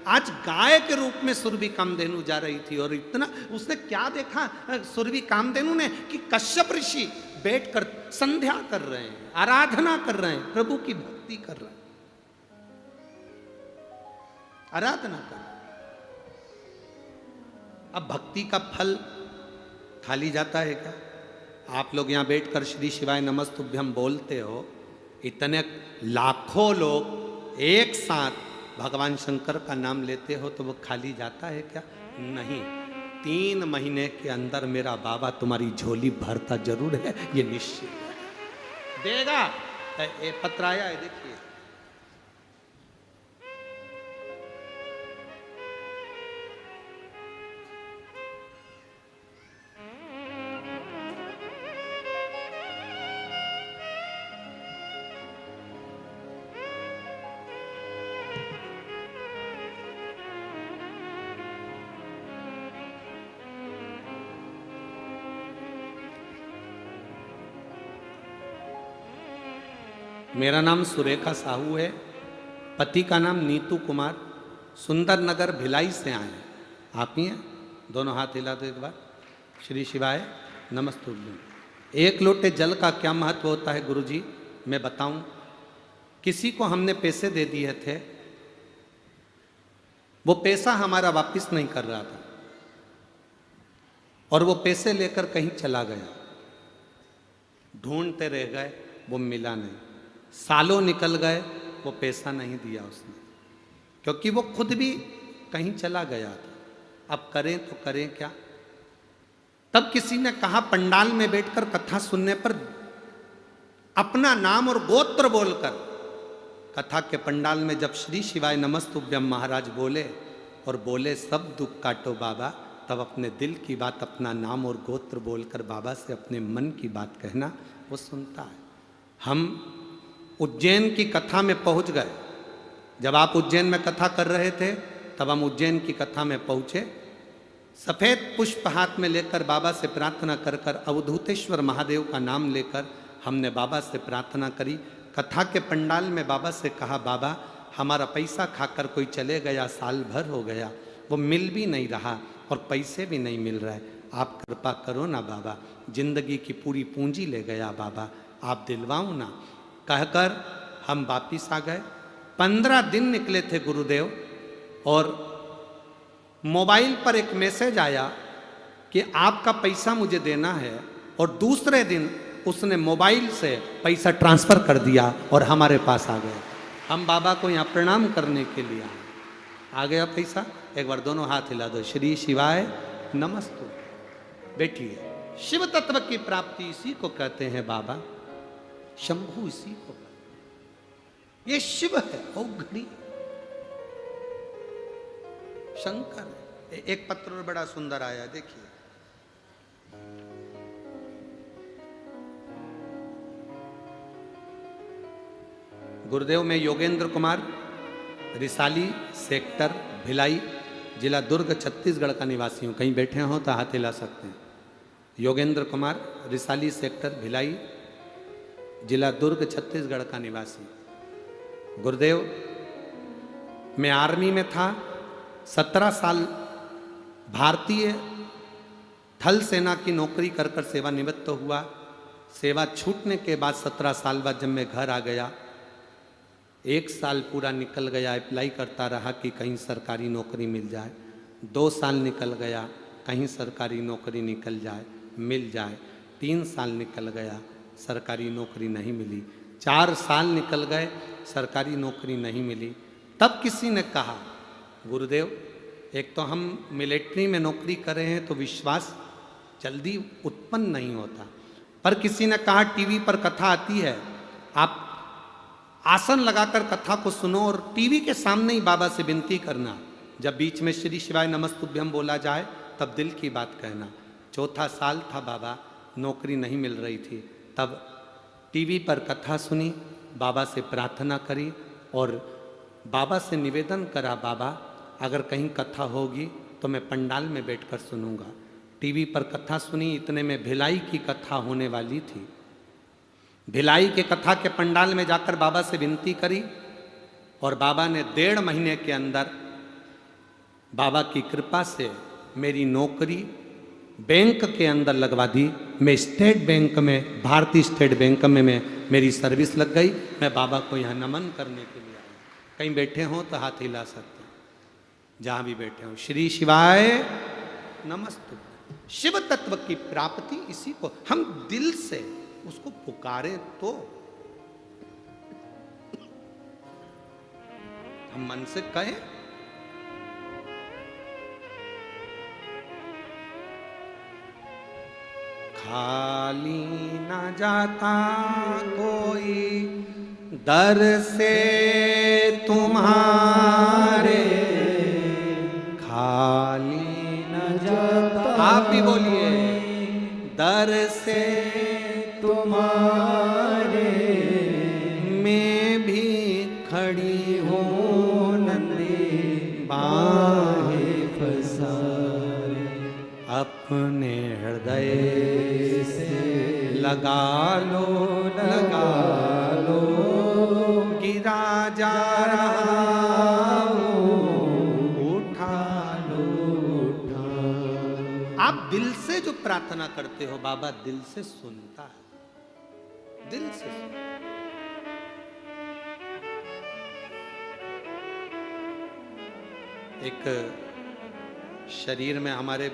आज गाय के रूप में सुरभि कामधेनु जा रही थी और इतना उसने क्या देखा सुरभि कामधेनु ने कि कश्यप ऋषि बैठकर संध्या कर रहे हैं, आराधना कर रहे हैं, प्रभु की भक्ति कर रहे हैं, आराधना कर रहे हैं। अब भक्ति का फल खाली जाता है क्या? आप लोग यहां बैठकर श्री शिवाय नमस्तुभ्यं बोलते हो, इतने लाखों लोग एक साथ भगवान शंकर का नाम लेते हो तो वो खाली जाता है क्या? नहीं। 3 महीने के अंदर मेरा बाबा तुम्हारी झोली भरता जरूर है, ये निश्चित है। देगा। ये पत्र आया है, देखिए। मेरा नाम सुरेखा साहू है, पति का नाम नीतू कुमार, सुंदर नगर भिलाई से आए हैं। आप ही हैं? दोनों हाथ हिला दो एक बार। श्री शिवाय नमस्तुभ्यं। 1 लोटे जल का क्या महत्व होता है गुरुजी, मैं बताऊं। किसी को हमने पैसे दे दिए थे, वो पैसा हमारा वापस नहीं कर रहा था और वो पैसे लेकर कहीं चला गया, ढूंढते रह गए, वो मिला नहीं। सालों निकल गए, वो पैसा नहीं दिया उसने, क्योंकि वो खुद भी कहीं चला गया था। अब करें तो करें क्या? तब किसी ने कहा, पंडाल में बैठकर कथा सुनने पर अपना नाम और गोत्र बोलकर, कथा के पंडाल में जब श्री शिवाय नमस्तुभ्यं महाराज बोले और बोले सब दुख काटो बाबा, तब अपने दिल की बात अपना नाम और गोत्र बोलकर बाबा से अपने मन की बात कहना वो सुनता है। हम उज्जैन की कथा में पहुंच गए। जब आप उज्जैन में कथा कर रहे थे तब हम उज्जैन की कथा में पहुंचे। सफेद पुष्प हाथ में लेकर बाबा से प्रार्थना कर कर अवधूतेश्वर महादेव का नाम लेकर हमने बाबा से प्रार्थना करी। कथा के पंडाल में बाबा से कहा, बाबा हमारा पैसा खाकर कोई चले गया, साल भर हो गया, वो मिल भी नहीं रहा और पैसे भी नहीं मिल रहे, आप कृपा करो ना बाबा, जिंदगी की पूरी पूंजी ले गया बाबा, आप दिलवाओ ना। कहकर हम वापिस आ गए। 15 दिन निकले थे गुरुदेव और मोबाइल पर एक मैसेज आया कि आपका पैसा मुझे देना है, और दूसरे दिन उसने मोबाइल से पैसा ट्रांसफ़र कर दिया और हमारे पास आ गया। हम बाबा को यहाँ प्रणाम करने के लिए आए। आ गया पैसा? एक बार दोनों हाथ हिला दो, श्री शिवाय नमस्तु। बैठिए। शिव तत्व की प्राप्ति इसी को कहते हैं बाबा, शंभु इसी को कहते हैं। ये शिव है, औघड़ी शंकर है। एक पत्र बड़ा सुंदर आया, देखिए। गुरुदेव में योगेंद्र कुमार, रिसाली सेक्टर भिलाई, जिला दुर्ग, छत्तीसगढ़ का निवासी हूँ। कहीं बैठे हो तो हाथ हिला सकते हैं। योगेंद्र कुमार, रिसाली सेक्टर भिलाई, जिला दुर्ग, छत्तीसगढ़ का निवासी। गुरुदेव, मैं आर्मी में था, 17 साल भारतीय थल सेना की नौकरी कर कर सेवानिवृत्त हुआ। सेवा छूटने के बाद 17 साल बाद जब मैं घर आ गया, 1 साल पूरा निकल गया, अप्लाई करता रहा कि कहीं सरकारी नौकरी मिल जाए। 2 साल निकल गया, कहीं सरकारी नौकरी निकल जाए, मिल जाए। 3 साल निकल गया, सरकारी नौकरी नहीं मिली। 4 साल निकल गए, सरकारी नौकरी नहीं मिली। तब किसी ने कहा, गुरुदेव, एक तो हम मिलिट्री में नौकरी कर रहे हैं तो विश्वास जल्दी उत्पन्न नहीं होता, पर किसी ने कहा टीवी पर कथा आती है, आप आसन लगाकर कथा को सुनो और टीवी के सामने ही बाबा से विनती करना। जब बीच में श्री शिवाय नमस्तुभ्यम बोला जाए तब दिल की बात कहना। 4था साल था बाबा, नौकरी नहीं मिल रही थी। तब टीवी पर कथा सुनी, बाबा से प्रार्थना करी और बाबा से निवेदन करा, बाबा अगर कहीं कथा होगी तो मैं पंडाल में बैठकर सुनूंगा। टीवी पर कथा सुनी, इतने में भिलाई की कथा होने वाली थी। भिलाई के कथा के पंडाल में जाकर बाबा से विनती करी और बाबा ने 1.5 महीने के अंदर बाबा की कृपा से मेरी नौकरी बैंक के अंदर लगवा दी। मैं स्टेट बैंक में, भारतीय स्टेट बैंक में मेरी सर्विस लग गई। मैं बाबा को यहाँ नमन करने के लिए आया। कहीं बैठे हों तो हाथ हिला सकते हैं, जहाँ भी बैठे हों। श्री शिवाय नमस्तु। शिव तत्व की प्राप्ति इसी को हम दिल से उसको पुकारे तो हम मन से कहें। खाली ना जाता कोई दर से तुम्हारे, खाली न जाता, आप भी बोलिए, दर से तुम्हारे मैं भी खड़ी हूँ नंदी बाहें पसारे। अपने हृदय से लगा लो, लगा लो, गिरा जा रहा हूँ, उठा लो, उठा। आप दिल से जो प्रार्थना करते हो बाबा दिल से सुनता है, दिल से। एक शरीर में हमारे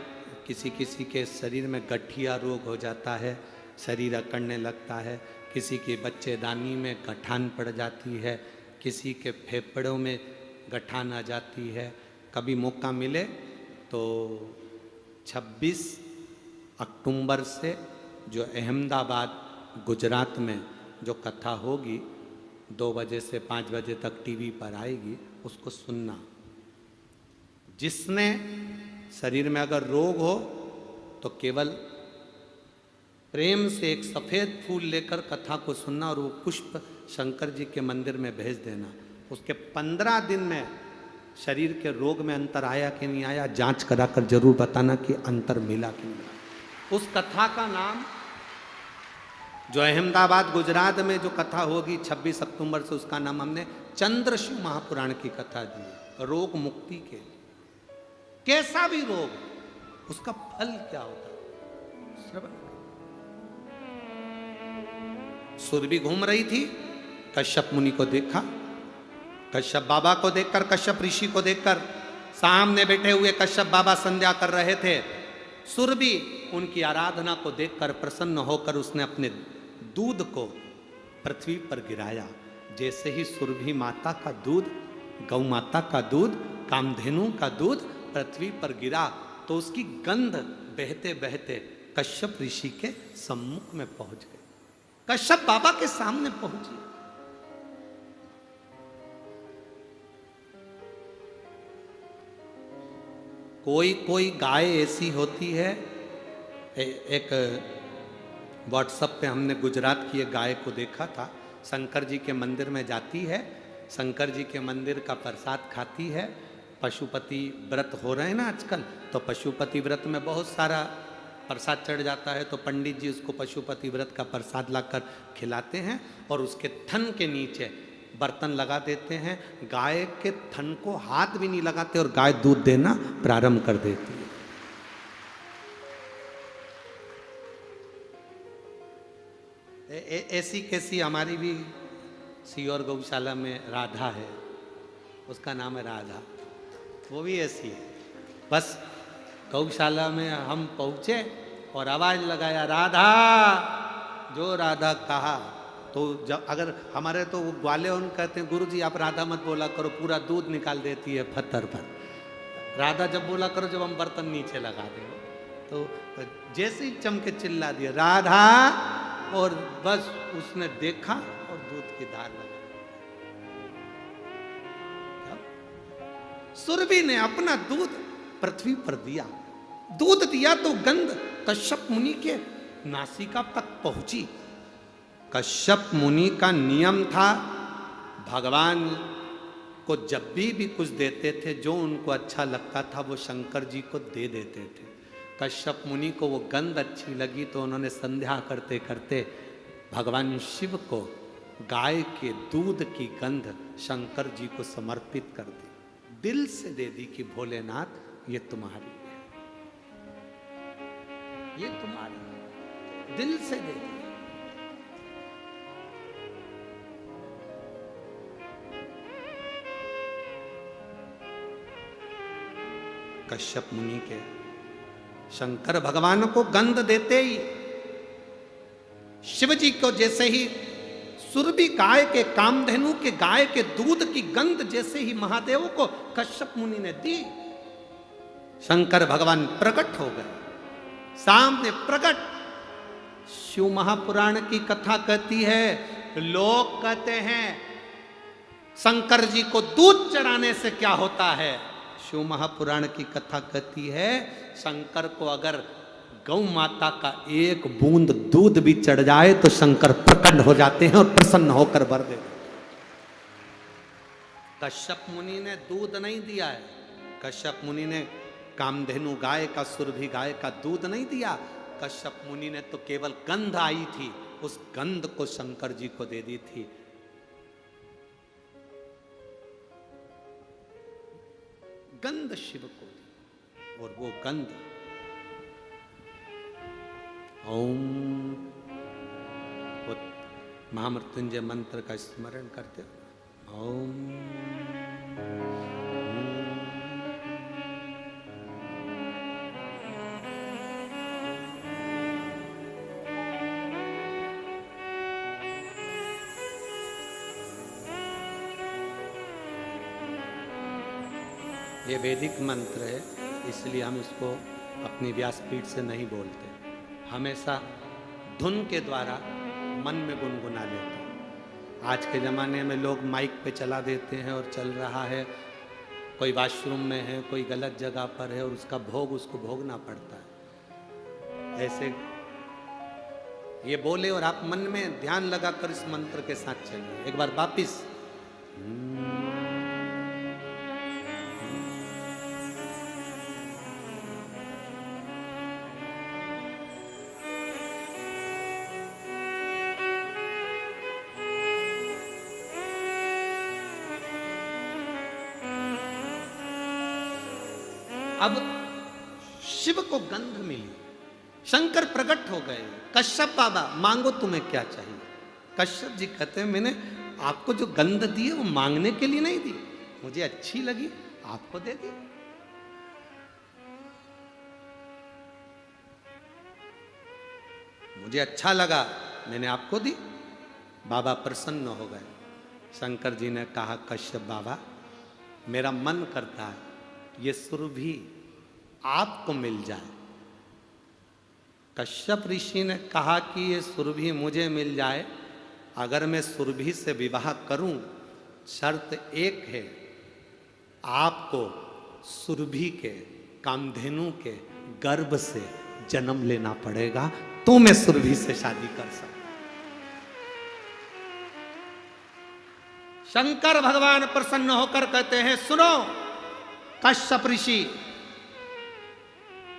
किसी किसी के शरीर में गठिया रोग हो जाता है, शरीर अकड़ने लगता है, किसी के बच्चेदानी में गठान पड़ जाती है, किसी के फेफड़ों में गठान आ जाती है। कभी मौका मिले तो 26 अक्टूबर से जो अहमदाबाद गुजरात में जो कथा होगी 2 बजे से 5 बजे तक टीवी पर आएगी, उसको सुनना। जिसने शरीर में अगर रोग हो तो केवल प्रेम से एक सफ़ेद फूल लेकर कथा को सुनना और वो पुष्प शंकर जी के मंदिर में भेज देना। उसके 15 दिन में शरीर के रोग में अंतर आया कि नहीं आया, जांच कराकर जरूर बताना कि अंतर मिला कि नहीं। उस कथा का नाम जो अहमदाबाद गुजरात में जो कथा होगी 26 अक्टूबर से, उसका नाम हमने चंद्रशिव महापुराण की कथा दी। रोग मुक्ति के लिए, कैसा भी रोग, उसका फल क्या होता है। सुरभि घूम रही थी, कश्यप मुनि को देखा, कश्यप बाबा को देखकर, कश्यप ऋषि को देखकर, सामने बैठे हुए कश्यप बाबा संध्या कर रहे थे। सुरभि उनकी आराधना को देखकर प्रसन्न होकर उसने अपने दूध को पृथ्वी पर गिराया। जैसे ही सुरभि माता का दूध, गौ माता का दूध कामधेनु का दूध पृथ्वी पर गिरा तो उसकी गंध बहते बहते कश्यप ऋषि के सम्मुख में पहुंच गई, कश्यप बाबा के सामने पहुंची। कोई कोई गाय ऐसी होती है, एक व्हाट्सएप पे हमने गुजरात की एक गाय को देखा था, शंकर जी के मंदिर में जाती है, शंकर जी के मंदिर का प्रसाद खाती है। पशुपति व्रत हो रहे हैं ना आजकल, तो पशुपति व्रत में बहुत सारा प्रसाद चढ़ जाता है, तो पंडित जी उसको पशुपति व्रत का प्रसाद लाकर खिलाते हैं और उसके थन के नीचे बर्तन लगा देते हैं। गाय के थन को हाथ भी नहीं लगाते और गाय दूध देना प्रारंभ कर देती है। ऐसी कैसी हमारी भी सीहोर गौशाला में राधा है, उसका नाम है राधा, वो भी ऐसी है। बस गौशाला में हम पहुंचे और आवाज लगाया राधा, जो राधा कहा, तो जब अगर हमारे तो वो ग्वाले उन कहते हैं गुरुजी आप राधा मत बोला करो, पूरा दूध निकाल देती है फत्तर पर। राधा जब बोला करो जब हम बर्तन नीचे लगा दे, तो जैसे ही चमके चिल्ला दिया राधा, और बस उसने देखा और दूध की धार लगा। सुरभि ने अपना दूध पृथ्वी पर दिया, दूध दिया तो गंध कश्यप मुनि के नासिका तक पहुंची। कश्यप मुनि का नियम था, भगवान को जब भी कुछ देते थे जो उनको अच्छा लगता था वो शंकर जी को दे देते थे। कश्यप मुनि को वो गंध अच्छी लगी तो उन्होंने संध्या करते करते भगवान शिव को गाय के दूध की गंध शंकर जी को समर्पित कर दी, दिल से दे दी कि भोलेनाथ ये तुम्हारी है, ये तुम्हारी है, दिल से दे दी। कश्यप मुनि के शंकर भगवान को गंध देते ही शिव जी को जैसे ही सुरभि गाय के कामधेनु के गाय के दूध की गंध जैसे ही महादेव को कश्यप मुनि ने दी, शंकर भगवान प्रकट हो गए, सामने प्रकट। शिव महापुराण की कथा कहती है, लोग कहते हैं शंकर जी को दूध चढ़ाने से क्या होता है। शिव महापुराण की कथा कहती है शंकर को अगर गौ माता का एक बूंद दूध भी चढ़ जाए तो शंकर प्रकट हो जाते हैं और प्रसन्न होकर भर देते। कश्यप मुनि ने दूध नहीं दिया है, कश्यप मुनि ने कामधेनु गाय का, सुरभि गाय का दूध नहीं दिया। कश्यप मुनि ने तो केवल गंध आई थी, उस गंध को शंकर जी को दे दी थी। गंध शिव को दी और वो गंध ओम, महामृत्युंजय मंत्र का स्मरण करते ओम। ये वैदिक मंत्र है, इसलिए हम इसको अपनी व्यासपीठ से नहीं बोलते, हमेशा धुन के द्वारा मन में गुनगुना लेते हैं। आज के ज़माने में लोग माइक पे चला देते हैं और चल रहा है, कोई वॉशरूम में है, कोई गलत जगह पर है और उसका भोग उसको भोगना पड़ता है। ऐसे ये बोले और आप मन में ध्यान लगाकर इस मंत्र के साथ चलिए। एक बार वापिस अब शिव को गंध मिली, शंकर प्रकट हो गए। कश्यप बाबा मांगो तुम्हें क्या चाहिए। कश्यप जी कहते हैं मैंने आपको जो गंध दी है वो मांगने के लिए नहीं दी, मुझे अच्छी लगी आपको दे दी। मुझे अच्छा लगा मैंने आपको दी। बाबा प्रसन्न हो गए। शंकर जी ने कहा कश्यप बाबा मेरा मन करता है ये सुरभि आपको मिल जाए। कश्यप ऋषि ने कहा कि ये सुरभि मुझे मिल जाए, अगर मैं सुरभि से विवाह करूं, शर्त एक है, आपको सुरभि के कामधेनु के गर्भ से जन्म लेना पड़ेगा, तो मैं सुरभि से शादी कर सकता। शंकर भगवान प्रसन्न होकर कहते हैं, सुनो कश्यप ऋषि,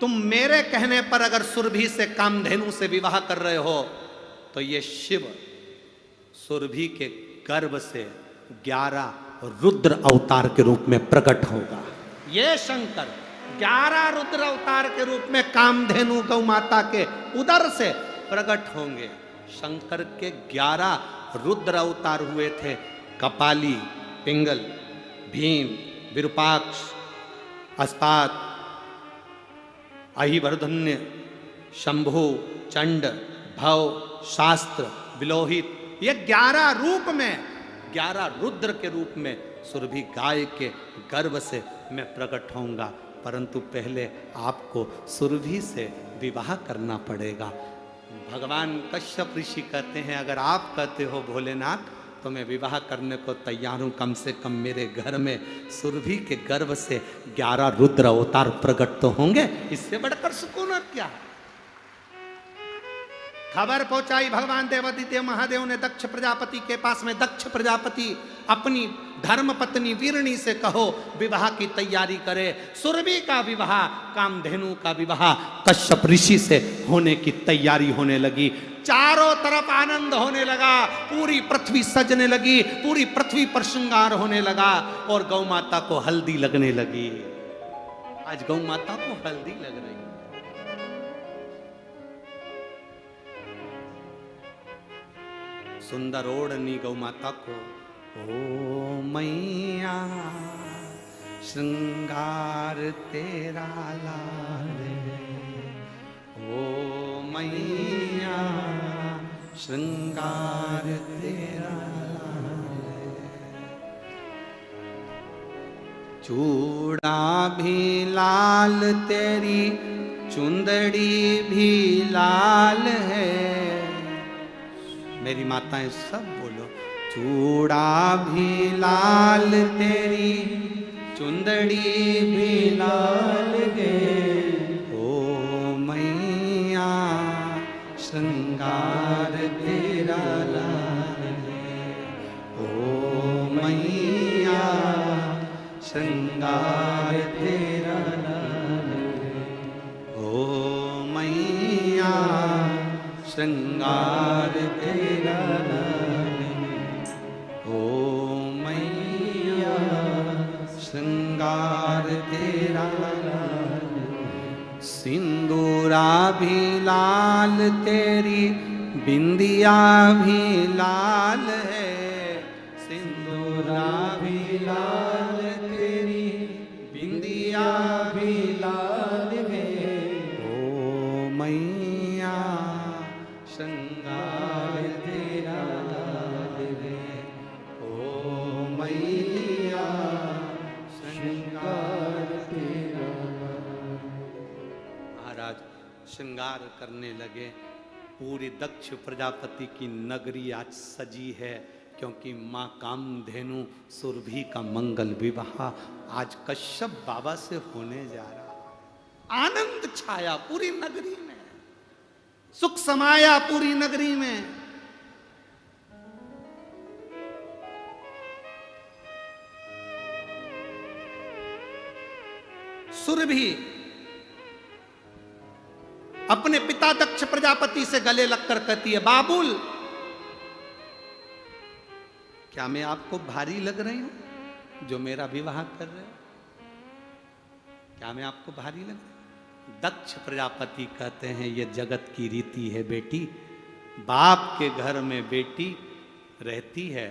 तुम मेरे कहने पर अगर सुरभि से कामधेनु से विवाह कर रहे हो तो ये शिव सुरभि के गर्भ से 11 रुद्र अवतार के रूप में प्रकट होगा। ये शंकर 11 रुद्र अवतार के रूप में कामधेनु गौ माता के उदर से प्रकट होंगे। शंकर के 11 रुद्र अवतार हुए थे, कपाली, पिंगल, भीम, विरूपाक्ष, अस्पात, अहिवर्धन्य, शंभु, चंड, भव, शास्त्र, विलोहित, ये 11 रूप में 11 रुद्र के रूप में सुरभि गाय के गर्भ से मैं प्रकट होऊंगा, परंतु पहले आपको सुरभि से विवाह करना पड़ेगा। भगवान कश्यप ऋषि कहते हैं, अगर आप कहते हो भोलेनाथ तो मैं विवाह करने को तैयार हूं, कम से कम मेरे घर में सुरभि के गर्भ से 11 रुद्र अवतार प्रकट तो होंगे, इससे बढ़कर सुकून और क्या है। खबर पहुंचाई भगवान देवादिदेव महादेव ने दक्ष प्रजापति के पास में। दक्ष प्रजापति अपनी धर्म पत्नी वीरणी से कहो विवाह की तैयारी करे। सुरभि का विवाह, कामधेनु का विवाह कश्यप ऋषि से होने की तैयारी होने लगी। चारों तरफ आनंद होने लगा, पूरी पृथ्वी सजने लगी, पूरी पृथ्वी पर श्रृंगार होने लगा और गौ माता को हल्दी लगने लगी। आज गौ माता को हल्दी लग रही। सुंदर ओढ़नी गौ माता को, ओ मैया श्रृंगार तेरा लाल, ओ मैया श्रृंगार तेरा लाल। चूड़ा भी लाल तेरी चुंदड़ी भी लाल है। मेरी माताएं सब बोलो, चूड़ा भी लाल तेरी चुंदड़ी भी लाल है, ओ मैया श्रृंगार तेरा लाल है, ओ मैया श्रृंगार तेरा लाल है, ओ मैया श्रृंगार तेरा लाल है, ओ मैया श्रृंगार तेरा लाल है। सिंदूरा भी लाल तेरी बिंदिया भी लाल है, सिंदूरा भी लाल तेरी बिंदिया भी लाल है, ओ मैया श्रृंगार तेरा लाल है, ओ मैया श्रृंगार तेरा लाल। महाराज श्रृंगार करने लगे। पूरी दक्ष प्रजापति की नगरी आज सजी है, क्योंकि माँ कामधेनु सुरभि का मंगल विवाह आज कश्यप बाबा से होने जा रहा। आनंद छाया पूरी नगरी में, सुख समाया पूरी नगरी में। सुरभि अपने पिता दक्ष प्रजापति से गले लगकर कहती है, बाबुल क्या मैं आपको भारी लग रही हूं जो मेरा विवाह कर रहे हो? क्या मैं आपको भारी लग रही हूं? दक्ष प्रजापति कहते हैं, ये जगत की रीति है बेटी, बाप के घर में बेटी रहती है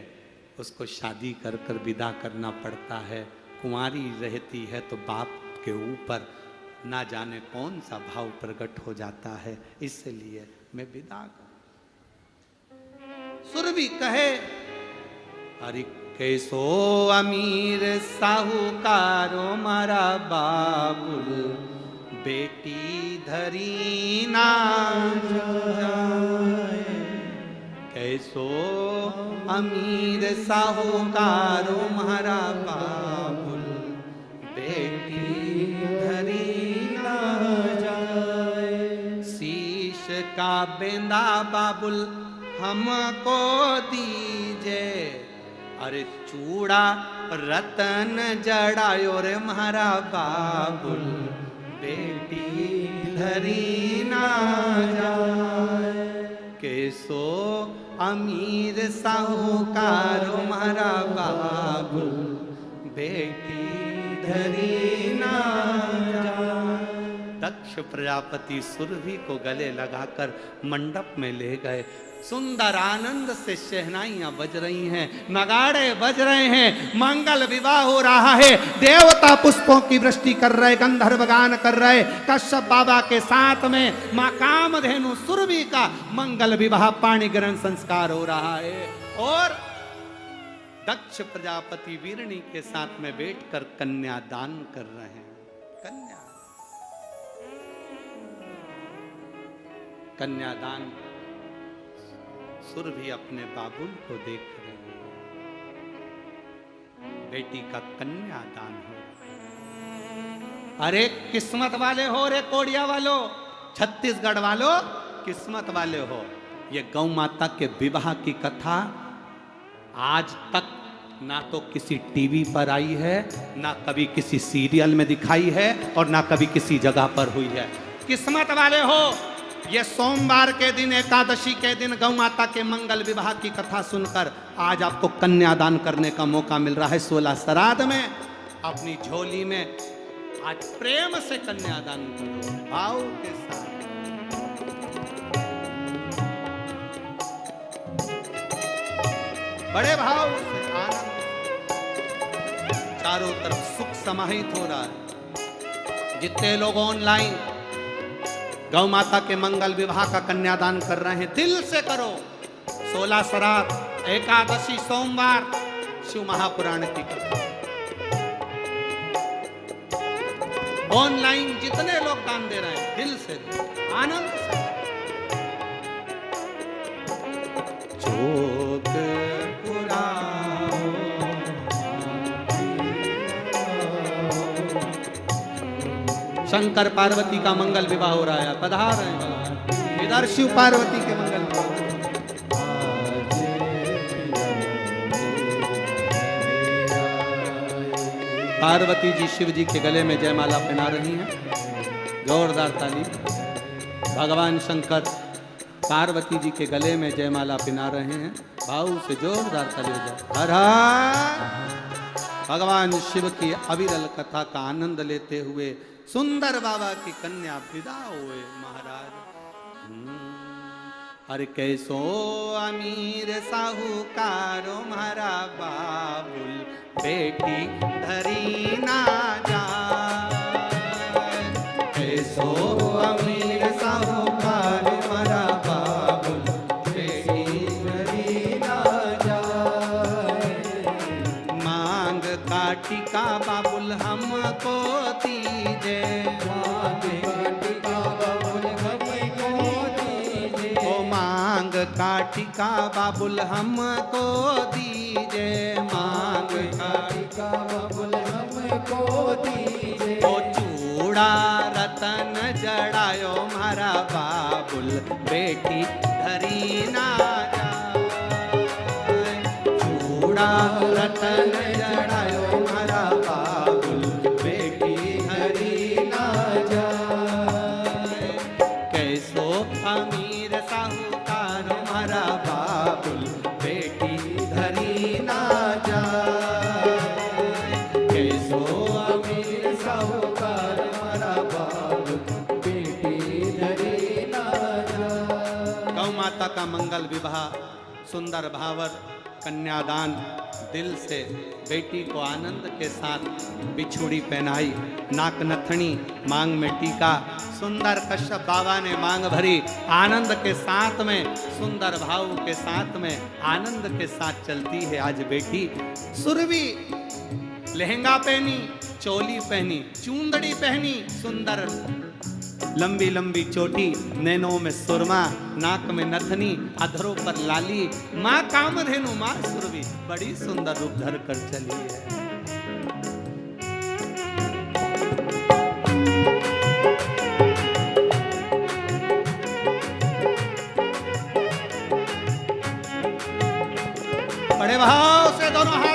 उसको शादी कर कर विदा करना पड़ता है। कुंवारी रहती है तो बाप के ऊपर ना जाने कौन सा भाव प्रकट हो जाता है, इसलिए मैं विदा कर। सुरभि कहे, अरे कैसो अमीर साहूकारो मारा बाबुल, बेटी धरी ना जाए। कैसो अमीर साहूकारो मारा बाबुल, बेटी धरी ना जाए। शीश का बेंदा बाबुल हमको दीजे, अरे चूड़ा रतन जड़ायो रे म्हारा बाबुल, बेटी धरी ना जाए। कैसो अमीर साहूकार म्हारा बाबुल, बेटी धरी ना जाए। दक्ष प्रजापति सुरभि को गले लगाकर मंडप में ले गए। सुंदर आनंद से शहनाइयां बज रही हैं, नगाड़े बज रहे हैं, मंगल विवाह हो रहा है। देवता पुष्पों की वृष्टि कर रहे, गंधर्व गान कर रहे। कश्यप बाबा के साथ में मां कामधेनु सुरभि का मंगल विवाह पाणी ग्रहण संस्कार हो रहा है। और दक्ष प्रजापति वीरणी के साथ में बैठकर कन्यादान कर रहे हैं। कन्यादान सुरभि अपने बाबुल को देख रहे हैं। बेटी का कन्यादान हो। अरे किस्मत वाले हो रे कोड़िया वालों, छत्तीसगढ़ वालों किस्मत वाले हो। ये गौ माता के विवाह की कथा आज तक ना तो किसी टीवी पर आई है, ना कभी किसी सीरियल में दिखाई है, और ना कभी किसी जगह पर हुई है। किस्मत वाले हो, ये सोमवार के दिन, एकादशी के दिन गौ माता के मंगल विवाह की कथा सुनकर आज आपको कन्यादान करने का मौका मिल रहा है। 16 श्राद्ध में अपनी झोली में आज प्रेम से कन्यादान करो, भाव के साथ। बड़े भाव से, आनंद, चारों तरफ सुख समाहित हो रहा है। जितने लोग ऑनलाइन गौ माता के मंगल विवाह का कन्यादान कर रहे हैं, दिल से करो। 16 श्राद्ध, एकादशी, सोमवार, शिव महापुराण की कथा। ऑनलाइन जितने लोग दान दे रहे हैं, दिल से दो, आनंद से। जोग शंकर पार्वती का मंगल विवाह हो रहा है, पधार रहे हैं इधर शिव पार्वती के मंगल विवाह। पार्वती जी शिव जी के गले में जयमाला पहना रही हैं, जोरदार ताली। भगवान शंकर पार्वती जी के गले में जयमाला पहना रहे हैं, भाव से जोरदार ताली बजाओ। हर हर। भगवान शिव की अविरल कथा का आनंद लेते हुए सुंदर बाबा की कन्या विदा हुए महाराज। हर कैसो अमीर साहूकारो म्हारा बाबुल, बेटी धरी ना जाए। कैसो अमीर साहूकारो म्हारा बाबुल, बेटी धरी ना जाए। मांग काटी का बाबुल हमको दीजे, काटिका बाबुल हमको दीजे, मांग काटिका बाबुल हमको दीजे। ओ चूड़ा रतन जड़ायो म्हारा बाबुल, बेटी धरी ना जाए। चूड़ा रतन जड़ायो म्हारा बाबुल, बेटी धरी ना जाए। कैसो अमीर साहूकार म्हारा बाबुल, बेटी धरी ना जाए। कैसो अमीर साहूकार म्हारा बाबुल, बेटी धरी ना जाए। गौ माता का मंगल विवाह सुंदर भावर कन्यादान दिल से बेटी को आनंद के साथ बिछुड़ी पहनाई, नाक नथनी, मांग में टीका, सुंदर कश्यप बाबा ने मांग भरी, आनंद के साथ में, सुंदर भाव के साथ में, आनंद के साथ चलती है आज बेटी। सुरभि लहंगा पहनी, चोली पहनी, चूंदड़ी पहनी, सुंदर लंबी लंबी चोटी, नैनों में सुरमा, नाक में नथनी, अधरों पर लाली, माँ कामधेनु माँ सुरभि बड़ी सुंदर रूप धर कर चली है। बड़े भाव से दोनों हाथ